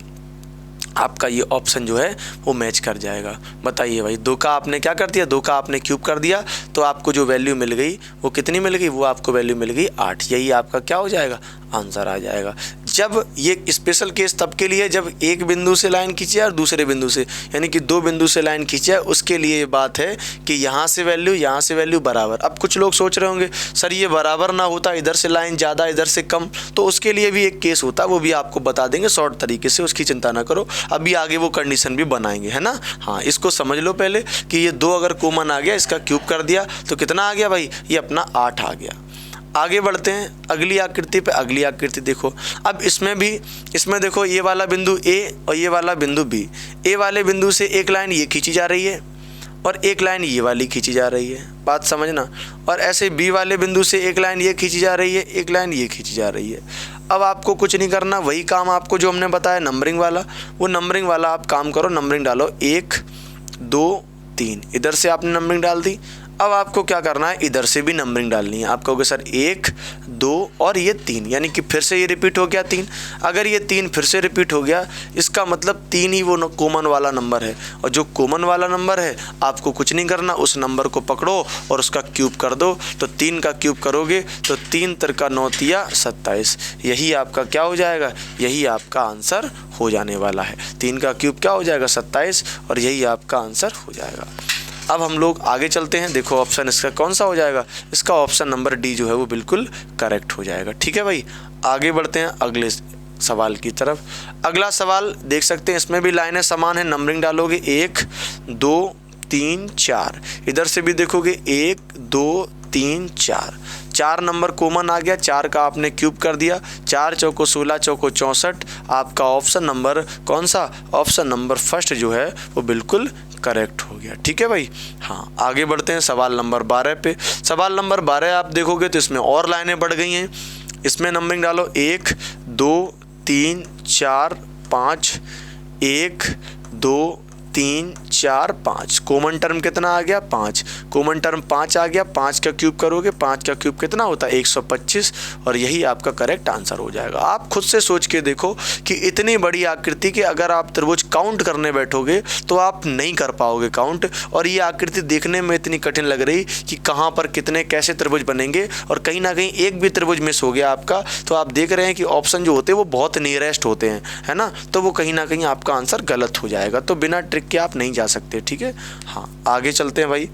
आपका ये ऑप्शन जो है वो मैच कर जाएगा। बताइए भाई, 2 का आपने क्या कर दिया? 2 का आपने क्यूब कर दिया तो आपको जो वैल्यू मिल गई वो कितनी मिल गई? वो आपको वैल्यू मिल गई 8। यही आपका क्या हो जाएगा? आंसर आ जाएगा। जब ये स्पेशल केस तब के लिए जब एक बिंदु से लाइन खींचे और दूसरे बिंदु से, यानी कि 2 बिंदु से लाइन खींचे, उसके लिए ये बात है कि यहाँ से वैल्यू बराबर। अब कुछ लोग सोच रहे होंगे सर ये बराबर ना होता, इधर से लाइन ज़्यादा इधर से कम, तो उसके लिए भी एक केस होता है, वो भी आपको बता देंगे शॉर्ट तरीके से, उसकी चिंता ना करो। अभी आगे वो कंडीशन भी बनाएंगे, है ना? हाँ, इसको समझ लो पहले कि ये 2 अगर कॉमन आ गया, इसका क्यूब कर दिया तो कितना आ गया भाई? ये अपना 8 आ गया। आगे बढ़ते हैं अगली आकृति पे। अगली आकृति देखो। अब इसमें देखो ये वाला बिंदु A और ये वाला बिंदु B। A वाले बिंदु से एक लाइन ये खींची जा रही है और एक लाइन ये वाली खींची जा रही है, बात समझना। और ऐसे B वाले बिंदु से एक लाइन ये खींची जा रही है, एक लाइन ये खींची जा रही है। अब आपको कुछ नहीं करना, वही काम आपको जो हमने बताया नंबरिंग वाला, वो नंबरिंग वाला आप काम करो। नंबरिंग डालो 1 2 3, इधर से आपने नंबरिंग डाल दी। अब आपको क्या करना है? इधर से भी नंबरिंग डालनी है। आप कहोगे सर 1 2 और ये 3, यानी कि फिर से ये रिपीट हो गया 3। अगर ये 3 फिर से रिपीट हो गया इसका मतलब 3 ही वो कॉमन वाला नंबर है। और जो कॉमन वाला नंबर है आपको कुछ नहीं करना, उस नंबर को पकड़ो और उसका क्यूब कर दो। तो 3 का क्यूब करोगे तो 3 3 9 तिया 27। यही आपका क्या हो जाएगा? यही आपका आंसर हो जाने वाला है। 3 का क्यूब क्या हो जाएगा? 27, और यही आपका आंसर हो जाएगा। अब हम लोग आगे चलते हैं। देखो ऑप्शन इसका कौन सा हो जाएगा? इसका ऑप्शन नंबर डी जो है वो बिल्कुल करेक्ट हो जाएगा। ठीक है भाई, आगे बढ़ते हैं अगले सवाल की तरफ। अगला सवाल देख सकते हैं, इसमें भी लाइनें समान है। नंबरिंग डालोगे 1 2 3 4, इधर से भी देखोगे 1 2 3 4, 4 नंबर कॉमन आ गया। 4 का आपने क्यूब कर दिया, 4 चौको 16 चौको 64। आपका ऑप्शन नंबर कौन सा? ऑप्शन नंबर फर्स्ट जो है वो बिल्कुल करेक्ट हो गया। ठीक है भाई। हाँ, आगे बढ़ते हैं सवाल नंबर 12 पे। सवाल नंबर 12 आप देखोगे तो इसमें और लाइनें बढ़ गई हैं। इसमें नंबरिंग डालो 1 2 3 4 5, 1 2 3 4 5। कॉमन टर्म कितना आ गया? 5। कॉमन टर्म 5 आ गया। 5 का क्यूब करोगे, 5 का क्यूब कितना होता है? 125, और यही आपका करेक्ट आंसर हो जाएगा। आप खुद से सोच के देखो कि इतनी बड़ी आकृति के अगर आप त्रिभुज काउंट करने बैठोगे तो आप नहीं कर पाओगे काउंट। और ये आकृति देखने में इतनी कठिन लग रही कि कहाँ पर कितने कैसे त्रिभुज बनेंगे, और कहीं ना कहीं एक भी त्रिभुज मिस हो गया आपका तो आप देख रहे हैं कि ऑप्शन जो होते हैं वो बहुत नियरेस्ट होते हैं, है ना? तो वो कहीं ना कहीं आपका आंसर गलत हो जाएगा। तो बिना ट्रिक के आप नहीं जा सकते। ठीक है। हाँ, आगे चलते हैं भाई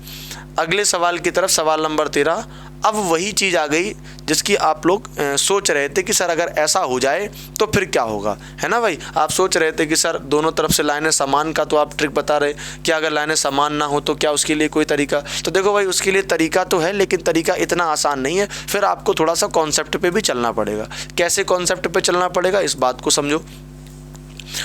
अगले सवाल की तरफ। सवाल नंबर 13। अब वही चीज़ आ गई जिसकी आप लोग सोच रहे थे कि सर अगर ऐसा हो जाए तो फिर क्या होगा, है ना भाई। आप सोच रहे थे कि सर दोनों तरफ से लाइनें समान का तो आप ट्रिक बता रहे कि अगर लाइनें समान ना हो तो क्या उसके लिए कोई तरीका। तो देखो भाई उसके लिए तरीका तो है, लेकिन तरीका इतना आसान नहीं है, फिर आपको थोड़ा सा कॉन्सेप्ट पे भी चलना पड़ेगा। कैसे कॉन्सेप्ट पे चलना पड़ेगा इस बात को समझो।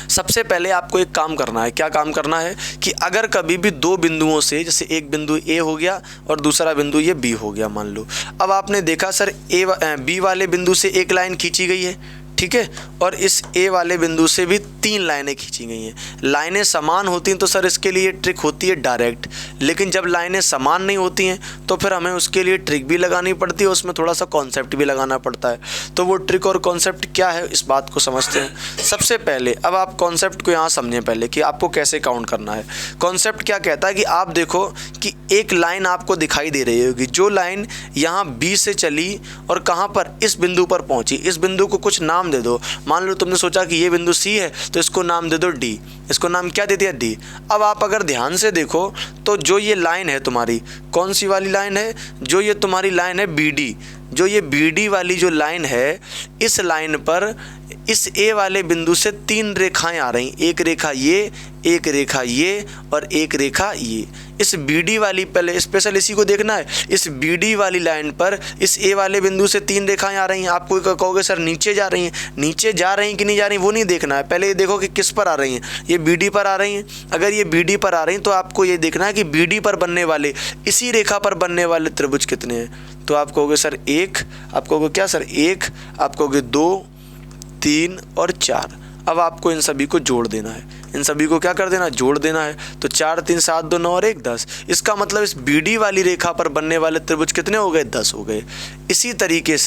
सबसे पहले आपको एक काम करना है। क्या काम करना है कि अगर कभी भी दो बिंदुओं से, जैसे एक बिंदु ए हो गया और दूसरा बिंदु ये बी हो गया मान लो, अब आपने देखा सर बी वाले बिंदु से एक लाइन खींची गई है, ठीक है, और इस ए वाले बिंदु से भी 3 लाइनें खींची गई हैं। लाइनें समान होती हैं तो सर इसके लिए ट्रिक होती है डायरेक्ट, लेकिन जब लाइनें समान नहीं होती हैं तो फिर हमें उसके लिए ट्रिक भी लगानी पड़ती है, उसमें थोड़ा सा कॉन्सेप्ट भी लगाना पड़ता है। तो वो ट्रिक और कॉन्सेप्ट क्या है इस बात को समझते हैं। सबसे पहले अब आप कॉन्सेप्ट को यहाँ समझें पहले कि आपको कैसे काउंट करना है। कॉन्सेप्ट क्या कहता है कि आप देखो कि एक लाइन आपको दिखाई दे रही होगी, जो लाइन यहाँ बी से चली और कहाँ पर, इस बिंदु पर पहुँची। इस बिंदु को कुछ नाम दे दो। मान लो तुमने सोचा कि ये बिंदु सी है तो इसको नाम दे दो डी। इसको नाम क्या दे दिया, डी। अब आप अगर ध्यान से देखो तो जो ये लाइन है तुम्हारी, कौन सी वाली लाइन है, जो ये तुम्हारी लाइन है बी डी, जो ये बी डी वाली जो लाइन है, इस लाइन पर इस ए वाले बिंदु से 3 रेखाएं आ रही। एक रेखा ये, एक रेखा ये और एक रेखा ये। इस बी डी वाली, पहले स्पेशल इसी को देखना है, इस बी डी वाली लाइन पर इस ए वाले बिंदु से 3 रेखाएं आ रही हैं। आप कोई कहोगे सर नीचे जा रही हैं, नीचे जा रही हैं कि नहीं जा रही, वो नहीं देखना है। पहले ये देखो कि किस पर आ रही हैं, ये बी डी पर आ रही हैं। अगर ये बी डी पर आ रही हैं तो आपको ये देखना है कि बी डी पर बनने वाले, इसी रेखा पर बनने वाले त्रिभुज कितने हैं। तो आप कहोगे सर 1, आप कहोगे क्या सर 1, आप कहोगे 2, 3 और 4। अब आपको इन सभी को जोड़ देना है। इन सभी को क्या कर देना, जोड़ देना है। तो 4 3 7 2 9 और 1 10। इसका मतलब इस बीडी वाली रेखा पर बनने वाले त्रिभुज कितने हो गए, 10 हो गए। इसी तरीके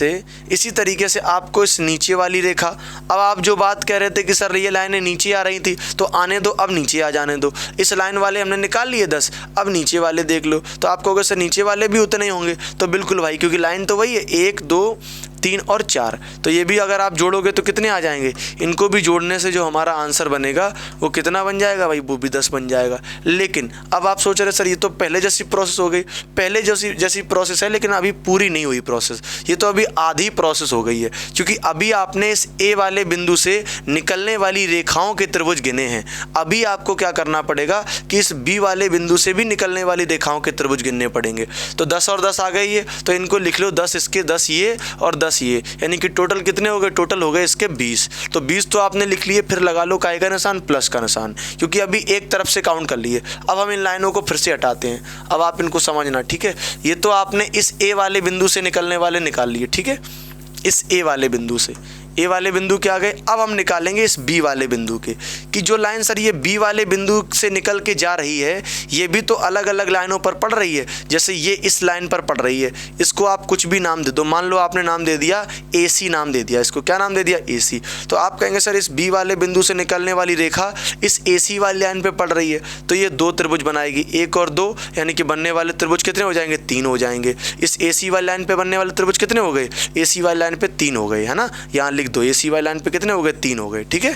से आपको इस नीचे वाली रेखा, अब आप जो बात कह रहे थे कि सर ये लाइनें नीचे आ रही थी तो आने दो, अब नीचे आ जाने दो। इस लाइन वाले हमने निकाल लिए 10, अब नीचे वाले देख लो। तो आप कहोगे सर नीचे वाले भी उतने ही होंगे। तो बिल्कुल भाई, क्योंकि लाइन तो वही है 1 2 3 और 4। तो ये भी अगर आप जोड़ोगे तो कितने आ जाएंगे। इनको भी जोड़ने से जो हमारा आंसर बनेगा वो कितना बन जाएगा भाई, वो भी 10 बन जाएगा। लेकिन अब आप सोच रहे सर ये तो पहले जैसी प्रोसेस हो गई, पहले जैसी प्रोसेस है, लेकिन अभी पूरी नहीं हुई प्रोसेस। ये तो अभी आधी प्रोसेस हो गई है, क्योंकि अभी आपने इस ए वाले बिंदु से निकलने वाली रेखाओं के त्रिभुज गिने हैं। अभी आपको क्या करना पड़ेगा कि इस बी वाले बिंदु से भी निकलने वाली रेखाओं के त्रिभुज गिनने पड़ेंगे। तो 10 और 10 आ गई है, तो इनको लिख लो 10 इसके, 10 ये और 10 ये, यानी कि टोटल कितने हो गए, टोटल हो गए इसके 20। तो 20 तो आपने लिख लिए, फिर लगा लो काय का निशान, प्लस का निशान, क्योंकि अभी एक तरफ से काउंट कर लिए। अब हम इन लाइनों को फिर से हटाते हैं। अब आप इनको समझना, ठीक है। ये तो आपने इस ए वाले बिंदु से निकलने वाले निकाल लिए, ठीक है, इस ए वाले बिंदु से। ए वाले बिंदु के आ गए। अब हम निकालेंगे इस बी वाले बिंदु के, कि जो लाइन सर ये बी वाले बिंदु से निकल के जा रही है, ये भी तो अलग अलग लाइनों पर पड़ रही है। जैसे ये इस लाइन पर पड़ रही है, इसको आप कुछ भी नाम दे दो। मान लो आपने नाम दे दिया AC नाम दे दिया, इसको क्या नाम दे दिया, AC। तो आप कहेंगे सर इस बी वाले बिंदु से निकलने वाली रेखा इस AC वाली लाइन पर पड़ रही है, तो ये 2 त्रिभुज बनाएगी, 1 और 2, यानी कि बनने वाले त्रिभुज कितने हो जाएंगे, 3 हो जाएंगे। इस AC वाली लाइन पे बनने वाले त्रिभुज कितने हो गए, AC वाली लाइन पे 3 हो गए, है ना। यहाँ लिख दो AC वाली लाइन पे कितने हो गए, 3 हो गए, ठीक है।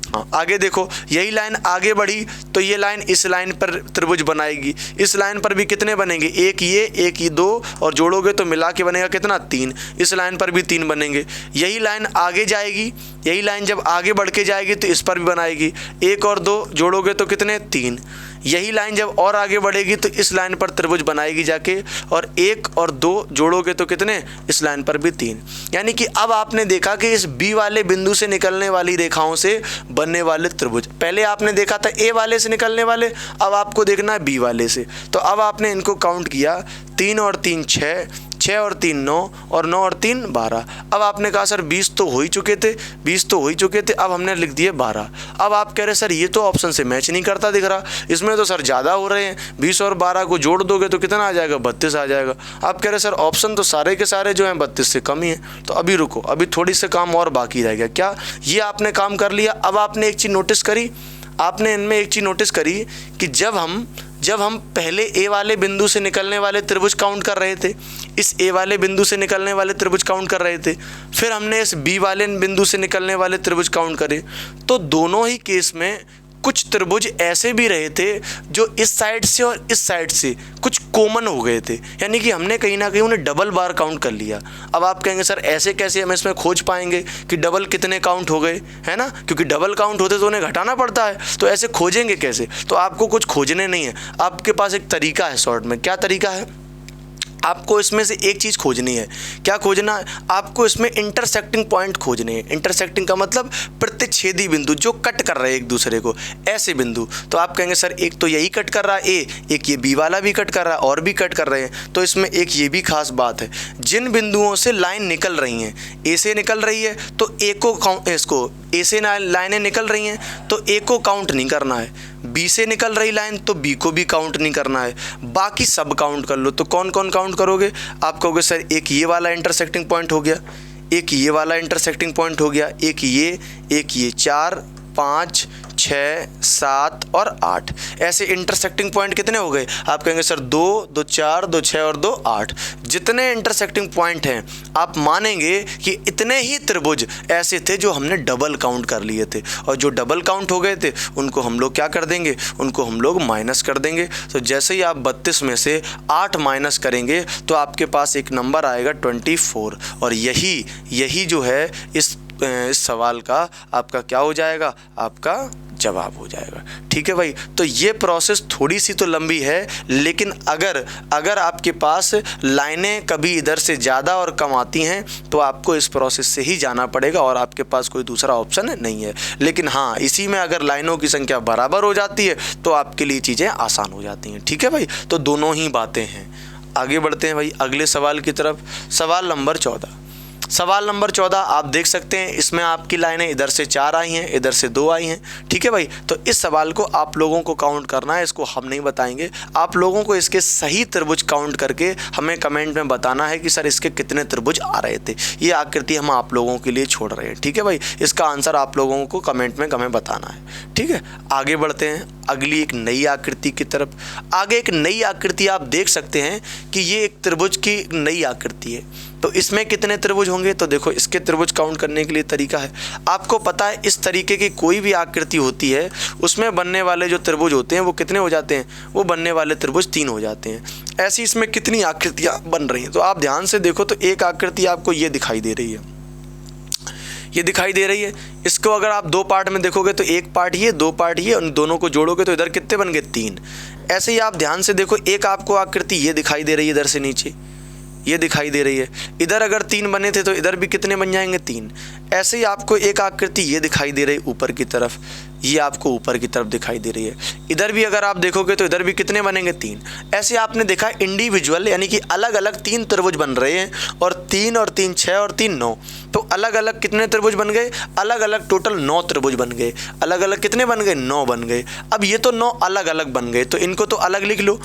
हाँ, आगे देखो, यही लाइन आगे बढ़ी तो ये लाइन इस लाइन पर त्रिभुज बनाएगी। इस लाइन पर भी कितने बनेंगे, एक ये 2 और जोड़ोगे तो मिला के बनेगा कितना, 3। इस लाइन पर भी 3 बनेंगे। यही लाइन आगे जाएगी, यही लाइन जब आगे बढ़ के जाएगी तो इस पर भी बनाएगी, 1 और 2 जोड़ोगे तो कितने, 3। यही लाइन जब और आगे बढ़ेगी तो इस लाइन पर त्रिभुज बनाएगी जाके, और 1 और 2 जोड़ोगे तो कितने, इस लाइन पर भी 3। यानी कि अब आपने देखा कि इस बी वाले बिंदु से निकलने वाली रेखाओं से बनने वाले त्रिभुज, पहले आपने देखा था ए वाले से निकलने वाले, अब आपको देखना है बी वाले से। तो अब आपने इनको काउंट किया, 3 और 3 6, 6 और 3 9 और 9 और 3 12। अब आपने कहा सर 20 तो हो ही चुके थे, 20 तो हो ही चुके थे, अब हमने लिख दिए 12। अब आप कह रहे सर ये तो ऑप्शन से मैच नहीं करता दिख रहा, इसमें तो सर ज़्यादा हो रहे हैं, 20 और 12 को जोड़ दोगे तो कितना आ जाएगा, 32 आ जाएगा। आप कह रहे सर ऑप्शन तो सारे के सारे जो हैं 32 से कम ही हैं। तो अभी रुको, अभी थोड़ी से काम और बाकी रह गया। क्या ये आपने काम कर लिया। अब आपने एक चीज़ नोटिस करी, आपने इनमें एक चीज़ नोटिस करी कि जब हम पहले ए वाले बिंदु से निकलने वाले त्रिभुज काउंट कर रहे थे, इस ए वाले बिंदु से निकलने वाले त्रिभुज काउंट कर रहे थे, फिर हमने इस बी वाले बिंदु से निकलने वाले त्रिभुज काउंट करे, तो दोनों ही केस में कुछ त्रिभुज ऐसे भी रहे थे जो इस साइड से और इस साइड से कुछ कॉमन हो गए थे, यानी कि हमने कहीं ना कहीं उन्हें डबल बार काउंट कर लिया। अब आप कहेंगे सर ऐसे कैसे हम इसमें खोज पाएंगे कि डबल कितने काउंट हो गए, है ना, क्योंकि डबल काउंट होते तो उन्हें घटाना पड़ता है, तो ऐसे खोजेंगे कैसे? तो आपको कुछ खोजने नहीं है, आपके पास एक तरीका है शॉर्ट में। क्या तरीका है? आपको इसमें से एक चीज़ खोजनी है। क्या खोजना है? आपको इसमें इंटरसेक्टिंग पॉइंट खोजने हैं। इंटरसेक्टिंग का मतलब प्रतिच्छेदी बिंदु जो कट कर रहे हैं एक दूसरे को, ऐसे बिंदु। तो आप कहेंगे सर एक तो यही कट कर रहा है ए, एक ये बी वाला भी कट कर रहा है और भी कट कर रहे हैं। तो इसमें एक ये भी खास बात है, जिन बिंदुओं से लाइन निकल रही हैं, ए से निकल रही है तो ए को इसको ए से लाइनें निकल रही हैं तो ए को काउंट नहीं करना है, बी से निकल रही लाइन तो बी को भी काउंट नहीं करना है, बाकी सब काउंट कर लो। तो कौन कौन काउंट करोगे? आप कहोगे सर एक ये वाला इंटरसेक्टिंग पॉइंट हो गया, एक ये वाला इंटरसेक्टिंग पॉइंट हो गया, एक ये 4 5 6 7 और 8, ऐसे इंटरसेक्टिंग पॉइंट कितने हो गए? आप कहेंगे सर 2 2 4 2 6 और 2 8। जितने इंटरसेक्टिंग पॉइंट हैं आप मानेंगे कि इतने ही त्रिभुज ऐसे थे जो हमने डबल काउंट कर लिए थे, और जो डबल काउंट हो गए थे उनको हम लोग क्या कर देंगे? उनको हम लोग माइनस कर देंगे। तो जैसे ही आप 32 में से 8 माइनस करेंगे तो आपके पास एक नंबर आएगा 24, और यही जो है इस सवाल का आपका क्या हो जाएगा? आपका जवाब हो जाएगा। ठीक है भाई, तो ये प्रोसेस थोड़ी सी तो लंबी है, लेकिन अगर आपके पास लाइनें कभी इधर से ज़्यादा और कम आती हैं तो आपको इस प्रोसेस से ही जाना पड़ेगा और आपके पास कोई दूसरा ऑप्शन नहीं है। लेकिन हाँ, इसी में अगर लाइनों की संख्या बराबर हो जाती है तो आपके लिए चीज़ें आसान हो जाती हैं। ठीक है भाई, तो दोनों ही बातें हैं। आगे बढ़ते हैं भाई अगले सवाल की तरफ। सवाल नंबर 14। सवाल नंबर 14 आप देख सकते हैं, इसमें आपकी लाइनें इधर से 4 आई हैं, इधर से 2 आई हैं। ठीक है भाई, तो इस सवाल को आप लोगों को काउंट करना है, इसको हम नहीं बताएंगे। आप लोगों को इसके सही त्रिभुज काउंट करके हमें कमेंट में बताना है कि सर इसके कितने त्रिभुज आ रहे थे। ये आकृति हम आप लोगों के लिए छोड़ रहे हैं। ठीक है भाई, इसका आंसर आप लोगों को कमेंट में हमें बताना है। ठीक है, आगे बढ़ते हैं अगली एक नई आकृति की तरफ। आगे एक नई आकृति आप देख सकते हैं कि ये एक त्रिभुज की नई आकृति है। तो इसमें कितने त्रिभुज होंगे? तो देखो, इसके त्रिभुज काउंट करने के लिए तरीका है। आपको पता है इस तरीके की कोई भी आकृति होती है उसमें बनने वाले जो त्रिभुज होते हैं वो कितने हो जाते हैं? वो बनने वाले त्रिभुज 3 हो जाते हैं। ऐसी इसमें कितनी आकृतियाँ बन रही हैं? तो आप ध्यान से देखो तो एक आकृति आपको ये दिखाई दे रही है, ये दिखाई दे रही है। इसको अगर आप 2 पार्ट में देखोगे तो एक पार्ट ये, 2 पार्ट ये, उन दोनों को जोड़ोगे तो इधर कितने बन गए? 3। ऐसे ही आप ध्यान से देखो, एक आपको आकृति ये दिखाई दे रही है, इधर से नीचे ये दिखाई दे रही है। इधर अगर 3 बने थे तो इधर भी कितने बन जाएंगे? 3। ऐसे ही आपको एक आकृति ये दिखाई दे रही है ऊपर की तरफ, ये आपको ऊपर की तरफ दिखाई दे रही है। इधर भी अगर आप देखोगे तो इधर भी कितने बनेंगे? 3। ऐसे आपने देखा इंडिविजुअल, यानी कि अलग अलग 3 त्रिभुज बन रहे हैं, और 3 और 3 6 और 3 9। तो अलग अलग कितने त्रिभुज बन गए? अलग अलग टोटल 9 त्रिभुज बन गए। अलग अलग कितने बन गए? 9 बन गए। अब ये तो 9 अलग अलग बन गए, तो इनको तो अलग लिख लो।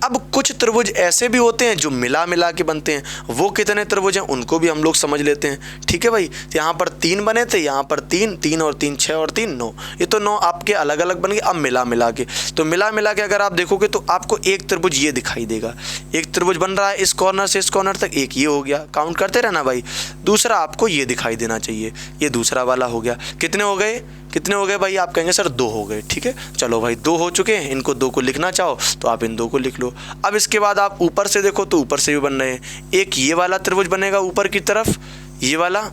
अब कुछ त्रिभुज ऐसे भी होते हैं जो मिला के बनते हैं, वो कितने त्रिभुज हैं उनको भी हम लोग समझ लेते हैं। ठीक है भाई, तो यहाँ पर 3 बने थे, यहाँ पर 3 3 और 3 6 और 3 9। ये तो 9 आपके अलग अलग बन गए। अब मिला के, तो मिला के अगर आप देखोगे तो आपको एक त्रिभुज ये दिखाई देगा। एक त्रिभुज बन रहा है इस कॉर्नर से इस कॉर्नर तक, एक ये हो गया, काउंट करते रहना भाई। दूसरा आपको ये दिखाई देना चाहिए, ये दूसरा वाला हो गया। कितने हो गए? कितने हो गए भाई? आप कहेंगे सर 2 हो गए। ठीक है, चलो भाई 2 हो चुके हैं। इनको 2 को लिखना चाहो तो आप इन 2 को लिख लो। अब इसके बाद आप ऊपर से देखो तो ऊपर से भी बन रहे हैं। एक ये वाला त्रिभुज बनेगा ऊपर की तरफ, ये वाला,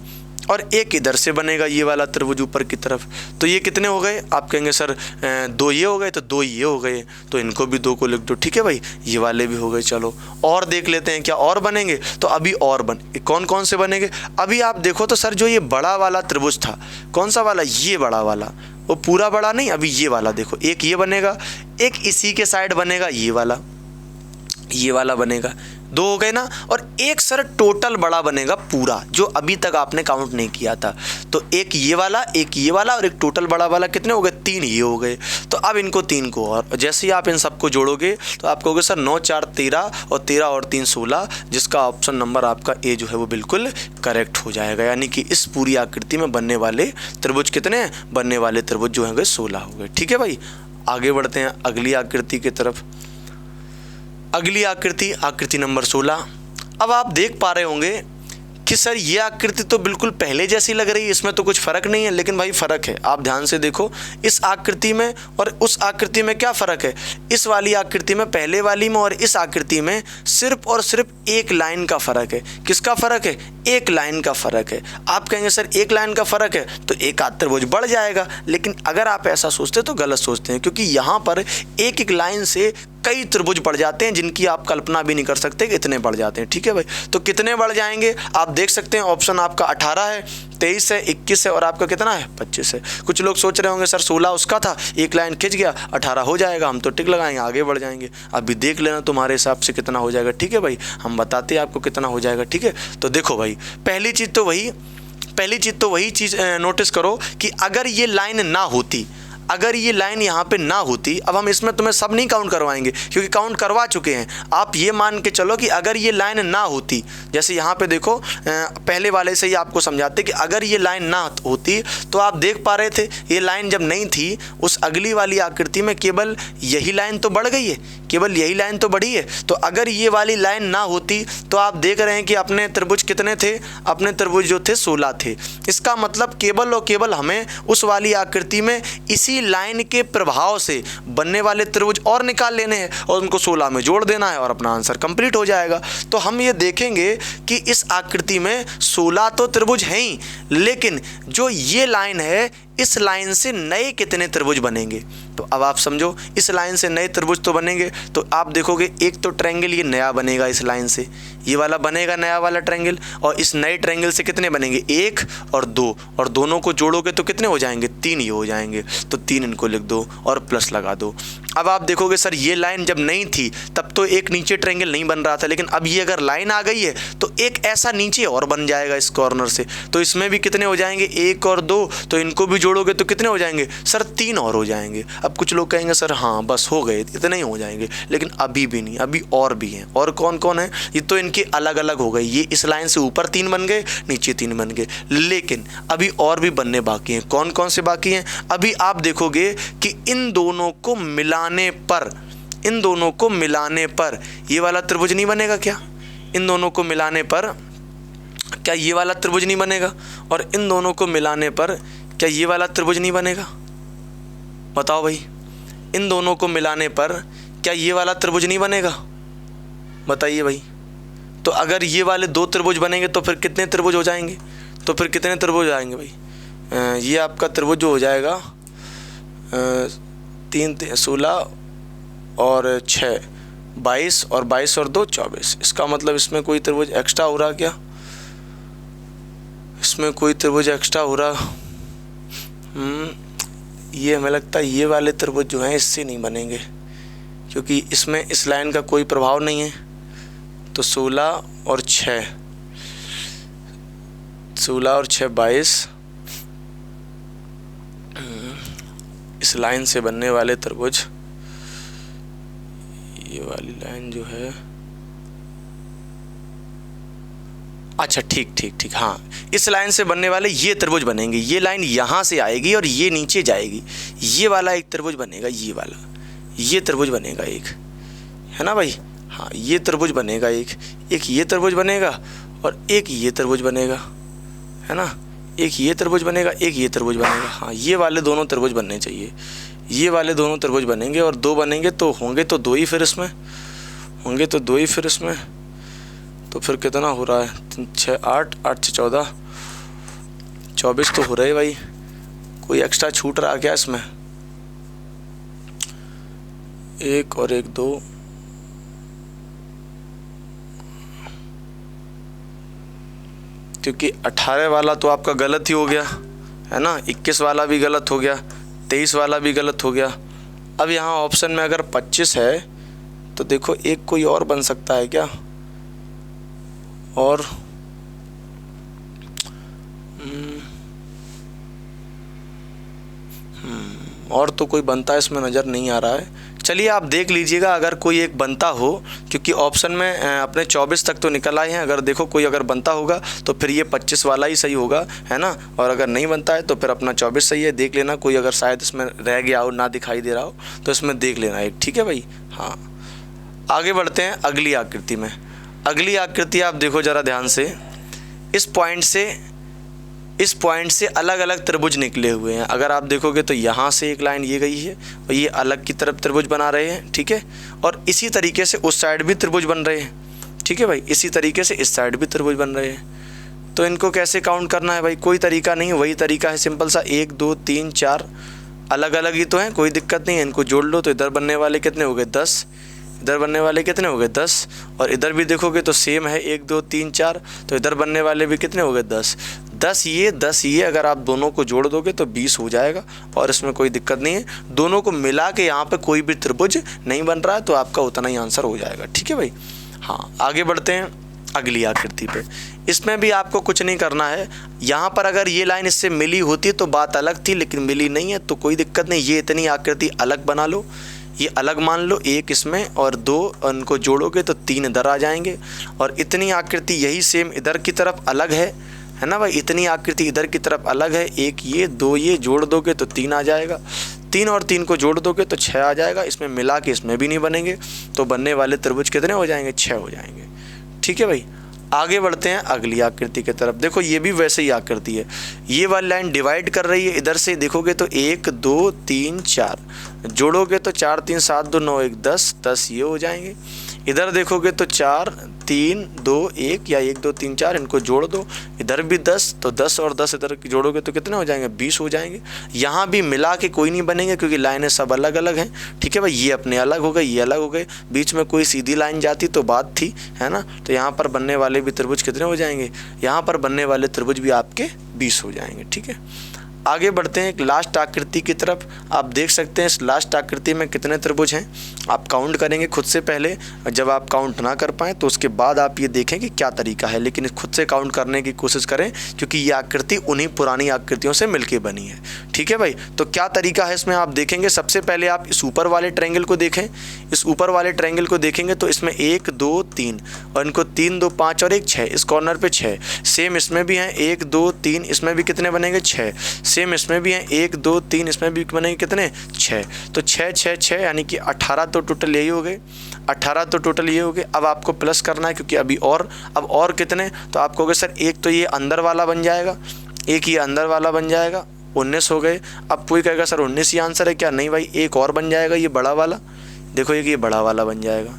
और एक इधर से बनेगा ये वाला त्रिभुज ऊपर की तरफ। तो ये कितने हो गए? आप कहेंगे सर 2 ये हो गए, तो 2 ये हो गए, तो इनको भी 2 को लिख दो। ठीक है भाई, ये वाले भी हो गए। चलो और देख लेते हैं क्या और बनेंगे। तो अभी और कौन कौन से बनेंगे? अभी आप देखो तो सर जो ये बड़ा वाला त्रिभुज था, कौन सा वाला? ये बड़ा वाला, वो पूरा बड़ा नहीं, अभी ये वाला देखो, एक ये बनेगा, एक इसी के साइड बनेगा ये वाला बनेगा। 2 हो गए ना, और एक सर टोटल बड़ा बनेगा पूरा, जो अभी तक आपने काउंट नहीं किया था। तो एक ये वाला, एक ये वाला, और एक टोटल बड़ा वाला कितने हो गए? 3 ये हो गए। तो अब इनको 3 को, और जैसे ही आप इन सबको जोड़ोगे तो आप कहोगे सर 9 4 13, और 13 और 3 16, जिसका ऑप्शन नंबर आपका ए जो है वो बिल्कुल करेक्ट हो जाएगा। यानी कि इस पूरी आकृति में बनने वाले त्रिभुज कितने हैं? बनने वाले त्रिभुज जो हैं 16 हो गए। ठीक है भाई, आगे बढ़ते हैं अगली आकृति की तरफ। अगली आकृति नंबर 16। अब आप देख पा रहे होंगे कि सर ये आकृति तो बिल्कुल पहले जैसी लग रही है, इसमें तो कुछ फ़र्क नहीं है। लेकिन भाई फ़र्क है, आप ध्यान से देखो इस आकृति में और उस आकृति में क्या फ़र्क है। इस वाली आकृति में, पहले वाली में और इस आकृति में सिर्फ और सिर्फ एक लाइन का फ़र्क है। किसका फ़र्क है? एक लाइन का फ़र्क है। आप कहेंगे सर एक लाइन का फ़र्क है तो एक आध त्रिभुज बढ़ जाएगा, लेकिन अगर आप ऐसा सोचते तो गलत सोचते हैं, क्योंकि यहाँ पर एक एक लाइन से कई त्रिभुज बढ़ जाते हैं जिनकी आप कल्पना भी नहीं कर सकते कि इतने बढ़ जाते हैं। ठीक है भाई, तो कितने बढ़ जाएंगे आप देख सकते हैं। ऑप्शन आपका 18 है, 23 है, 21 है और आपका कितना है? 25 है। कुछ लोग सोच रहे होंगे सर 16 उसका था, एक लाइन खिंच गया, 18 हो जाएगा, हम तो टिक लगाएंगे, आगे बढ़ जाएंगे। अभी देख लेना तुम्हारे हिसाब से कितना हो जाएगा। ठीक है भाई, हम बताते हैं आपको कितना हो जाएगा। ठीक है, तो देखो भाई पहली चीज़ तो वही चीज़ नोटिस करो कि अगर ये लाइन ना होती, अगर ये लाइन यहाँ पे ना होती, अब हम इसमें तुम्हें सब नहीं काउंट करवाएंगे क्योंकि काउंट करवा चुके हैं। आप ये मान के चलो कि अगर ये लाइन ना होती, जैसे यहाँ पे देखो पहले वाले से ही आपको समझाते कि अगर ये लाइन ना होती तो आप देख पा रहे थे ये लाइन जब नहीं थी उस अगली वाली आकृति में केवल यही लाइन तो बढ़ गई है, केवल यही लाइन तो बढ़ी है। तो अगर ये वाली लाइन ना होती तो आप देख रहे हैं कि अपने त्रिभुज कितने थे? अपने त्रिभुज जो थे 16 थे। इसका मतलब केवल और केवल हमें उस वाली आकृति में इसी लाइन के प्रभाव से बनने वाले त्रिभुज और निकाल लेने हैं और उनको 16 में जोड़ देना है और अपना आंसर कंप्लीट हो जाएगा। तो हम ये देखेंगे कि इस आकृति में 16 तो त्रिभुज हैं ही, लेकिन जो ये लाइन है इस लाइन से नए कितने त्रिभुज बनेंगे। तो अब आप समझो इस लाइन से नए त्रिभुज तो बनेंगे, तो आप देखोगे एक तो ट्रायंगल ये नया बनेगा, इस लाइन से ये वाला बनेगा नया वाला ट्रायंगल, और इस नए ट्रायंगल से कितने बनेंगे? 1 और 2, और दोनों को जोड़ोगे तो कितने हो जाएंगे? 3 ही हो जाएंगे। तो 3 इनको लिख दो और प्लस लगा दो। अब आप देखोगे सर ये लाइन जब नहीं थी तब तो एक नीचे ट्रायंगल नहीं बन रहा था, लेकिन अब ये अगर लाइन आ गई है तो एक ऐसा नीचे और बन जाएगा इस कॉर्नर से। तो इसमें भी कितने हो जाएंगे? 1 और 2, तो इनको भी जोड़ोगे तो कितने हो जाएंगे? सर 3 और हो जाएंगे। अब कुछ लोग कहेंगे सर हाँ बस हो गए, इतने ही हो जाएंगे, लेकिन अभी भी नहीं, अभी और भी हैं। और कौन कौन है? ये तो इनके अलग अलग हो गए, ये इस लाइन से ऊपर 3 बन गए, नीचे 3 बन गए, लेकिन अभी और भी बनने बाकी हैं। कौन कौन से बाकी हैं? अभी आप देखोगे कि इन दोनों को मिलाने पर ये वाला त्रिभुज नहीं बनेगा क्या? इन दोनों को मिलाने पर क्या ये वाला त्रिभुज नहीं बनेगा? और इन दोनों को मिलाने पर क्या ये वाला त्रिभुज नहीं बनेगा? बताओ भाई, इन दोनों को मिलाने पर क्या ये वाला त्रिभुज नहीं बनेगा? बताइए भाई। तो अगर ये वाले 2 त्रिभुज बनेंगे तो फिर कितने त्रिभुज हो जाएंगे? तो फिर कितने त्रिभुज आएंगे भाई? ये आपका त्रिभुज जो हो जाएगा 3 16 और 6 22 और 22 और 2 24। इसका मतलब इसमें कोई त्रिभुज एक्स्ट्रा हो रहा क्या? इसमें कोई त्रिभुज एक्स्ट्रा हो रहा? ये हमें लगता है ये वाले त्रिभुज जो हैं इससे नहीं बनेंगे, क्योंकि इसमें इस लाइन का कोई प्रभाव नहीं है। तो 16 और 6 22 इस लाइन से बनने वाले त्रिभुज, ये वाली लाइन जो है, अच्छा ठीक, हाँ, इस लाइन से बनने वाले ये त्रिभुज बनेंगे। ये लाइन यहाँ से आएगी और ये नीचे जाएगी, ये वाला एक त्रिभुज बनेगा, ये वाला, ये त्रिभुज बनेगा एक, है ना भाई? हाँ, ये त्रिभुज बनेगा एक ये त्रिभुज बनेगा और एक ये त्रिभुज बनेगा, है ना? एक ये त्रिभुज बनेगा, एक ये त्रिभुज बनेगा। हाँ, ये वाले दोनों त्रिभुज बनने चाहिए, ये वाले दोनों त्रिभुज बनेंगे और 2 बनेंगे तो होंगे तो 2 ही फिर इसमें, होंगे तो 2 ही फिर इसमें। तो फिर कितना हो रहा है? 6 8 8 6 14 24 तो हो रहा है भाई। कोई एक्स्ट्रा छूट रहा क्या इसमें? 1 और 1 2, क्योंकि 18 वाला तो आपका गलत ही हो गया, है ना? 21 वाला भी गलत हो गया, 23 वाला भी गलत हो गया। अब यहाँ ऑप्शन में अगर 25 है तो देखो एक कोई और बन सकता है क्या? और तो कोई बनता है इसमें नज़र नहीं आ रहा है। चलिए आप देख लीजिएगा अगर कोई एक बनता हो, क्योंकि ऑप्शन में अपने 24 तक तो निकल आए हैं। अगर देखो कोई अगर बनता होगा तो फिर ये 25 वाला ही सही होगा, है ना? और अगर नहीं बनता है तो फिर अपना 24 सही है। देख लेना कोई अगर शायद इसमें रह गया हो, ना दिखाई दे रहा हो तो इसमें देख लेना एक, ठीक है भाई? हाँ, आगे बढ़ते हैं अगली आकृति में। अगली आकृति आप देखो ज़रा ध्यान से, इस पॉइंट से अलग अलग त्रिभुज निकले हुए हैं। अगर आप देखोगे तो यहाँ से एक लाइन ये गई है और ये अलग की तरफ त्रिभुज बना रहे हैं, ठीक है। और इसी तरीके से उस साइड भी त्रिभुज बन रहे हैं, ठीक है भाई। इसी तरीके से इस साइड भी त्रिभुज बन रहे हैं। तो इनको कैसे काउंट करना है भाई? कोई तरीका नहीं है, वही तरीका है सिंपल सा, 1 2 3 4 अलग अलग ही तो हैं, कोई दिक्कत नहीं है। इनको जोड़ लो तो इधर बनने वाले कितने हो गए 10, इधर बनने वाले कितने हो गए 10, और इधर भी देखोगे तो सेम है 1 2 3 4, तो इधर बनने वाले भी कितने हो गए 10 10 ये अगर आप दोनों को जोड़ दोगे तो 20 हो जाएगा और इसमें कोई दिक्कत नहीं है। दोनों को मिला के यहाँ पे कोई भी त्रिभुज नहीं बन रहा है तो आपका उतना ही आंसर हो जाएगा, ठीक है भाई। हाँ, आगे बढ़ते हैं अगली आकृति पे। इसमें भी आपको कुछ नहीं करना है। यहाँ पर अगर ये लाइन इससे मिली होती तो बात अलग थी, लेकिन मिली नहीं है तो कोई दिक्कत नहीं। ये इतनी आकृति अलग बना लो, ये अलग मान लो, 1 इसमें और 2 उनको जोड़ोगे तो 3 इधर आ जाएंगे। और इतनी आकृति यही सेम इधर की तरफ अलग है ना भाई। इतनी आकृति इधर की तरफ अलग है, 1 ये 2 ये जोड़ दोगे तो 3 आ जाएगा। 3 और 3 को जोड़ दोगे तो 6 आ जाएगा। इसमें मिला के इसमें भी नहीं बनेंगे तो बनने वाले त्रिभुज कितने हो जाएंगे? 6 हो जाएंगे, ठीक है भाई। आगे बढ़ते हैं अगली आकृति की तरफ। देखो ये भी वैसे ही आकृति है। ये वाली लाइन डिवाइड कर रही है, इधर से देखोगे तो 1 2 3 4 जोड़ोगे तो 4 3 7 2 9 1 10 ये हो जाएंगे। इधर देखोगे तो 4 3 2 1 या 1 2 3 4 इनको जोड़ दो, इधर भी 10 तो 10 और 10 इधर जोड़ोगे तो कितने हो जाएंगे? 20 हो जाएंगे। यहाँ भी मिला के कोई नहीं बनेंगे क्योंकि लाइनें सब अलग अलग हैं, ठीक है भाई। ये अपने अलग हो गए, ये अलग हो गए, बीच में कोई सीधी लाइन जाती तो बात थी, है ना। तो यहाँ पर बनने वाले भी त्रिभुज कितने हो जाएंगे? यहाँ पर बनने वाले त्रिभुज भी आपके 20 हो जाएंगे, ठीक है। आगे बढ़ते हैं एक लास्ट आकृति की तरफ। आप देख सकते हैं इस लास्ट आकृति में कितने त्रिभुज हैं। आप काउंट करेंगे खुद से पहले, जब आप काउंट ना कर पाएँ तो उसके बाद आप ये देखें कि क्या तरीका है, लेकिन खुद से काउंट करने की कोशिश करें क्योंकि ये आकृति उन्हीं पुरानी आकृतियों से मिलके बनी है, ठीक है भाई। तो क्या तरीका है इसमें आप देखेंगे। सबसे पहले आप इस ऊपर वाले ट्रायंगल को देखें। इस ऊपर वाले ट्रायंगल को देखेंगे तो इसमें 1 2 3 और इनको 3 2 5 और 1 6, इस कॉर्नर पे 6। सेम इसमें भी हैं 1 2 3, इसमें भी कितने बनेंगे? 6। सेम इसमें भी हैं 1 2 3, इसमें भी बनेंगे कितने? 6। तो 6 6 6 यानी कि 18 तो टोटल यही हो गए, 18 तो टोटल ये हो गए। अब आपको प्लस करना है क्योंकि अभी और कितने, तो आप कहोगे सर एक तो ये अंदर वाला बन जाएगा, एक ये अंदर वाला बन जाएगा, 19 हो गए। अब कोई कहेगा सर 19 ही आंसर है क्या? नहीं भाई, एक और बन जाएगा, ये बड़ा वाला। देखो एक ये बड़ा वाला बन जाएगा,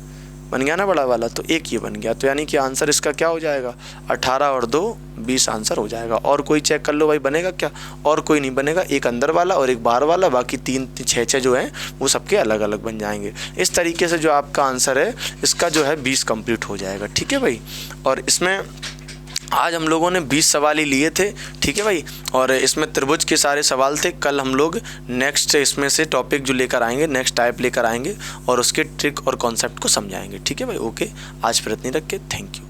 बन गया ना बड़ा वाला, तो एक ये बन गया। तो यानी कि आंसर इसका क्या हो जाएगा? 18 और 2 20 आंसर हो जाएगा। और कोई चेक कर लो भाई, बनेगा क्या? और कोई नहीं बनेगा, एक अंदर वाला और एक बाहर वाला, बाकी 3 6 6 जो हैं वो सबके अलग अलग बन जाएंगे। इस तरीके से जो आपका आंसर है इसका जो है 20 कंप्लीट हो जाएगा, ठीक है भाई। और इसमें आज हम लोगों ने 20 सवाल ही लिए थे, ठीक है भाई। और इसमें त्रिभुज के सारे सवाल थे। कल हम लोग नेक्स्ट इसमें से टॉपिक जो लेकर आएंगे, नेक्स्ट टाइप लेकर आएंगे और उसके ट्रिक और कॉन्सेप्ट को समझाएंगे, ठीक है भाई। ओके, आज फिर इतनी रख के थैंक यू।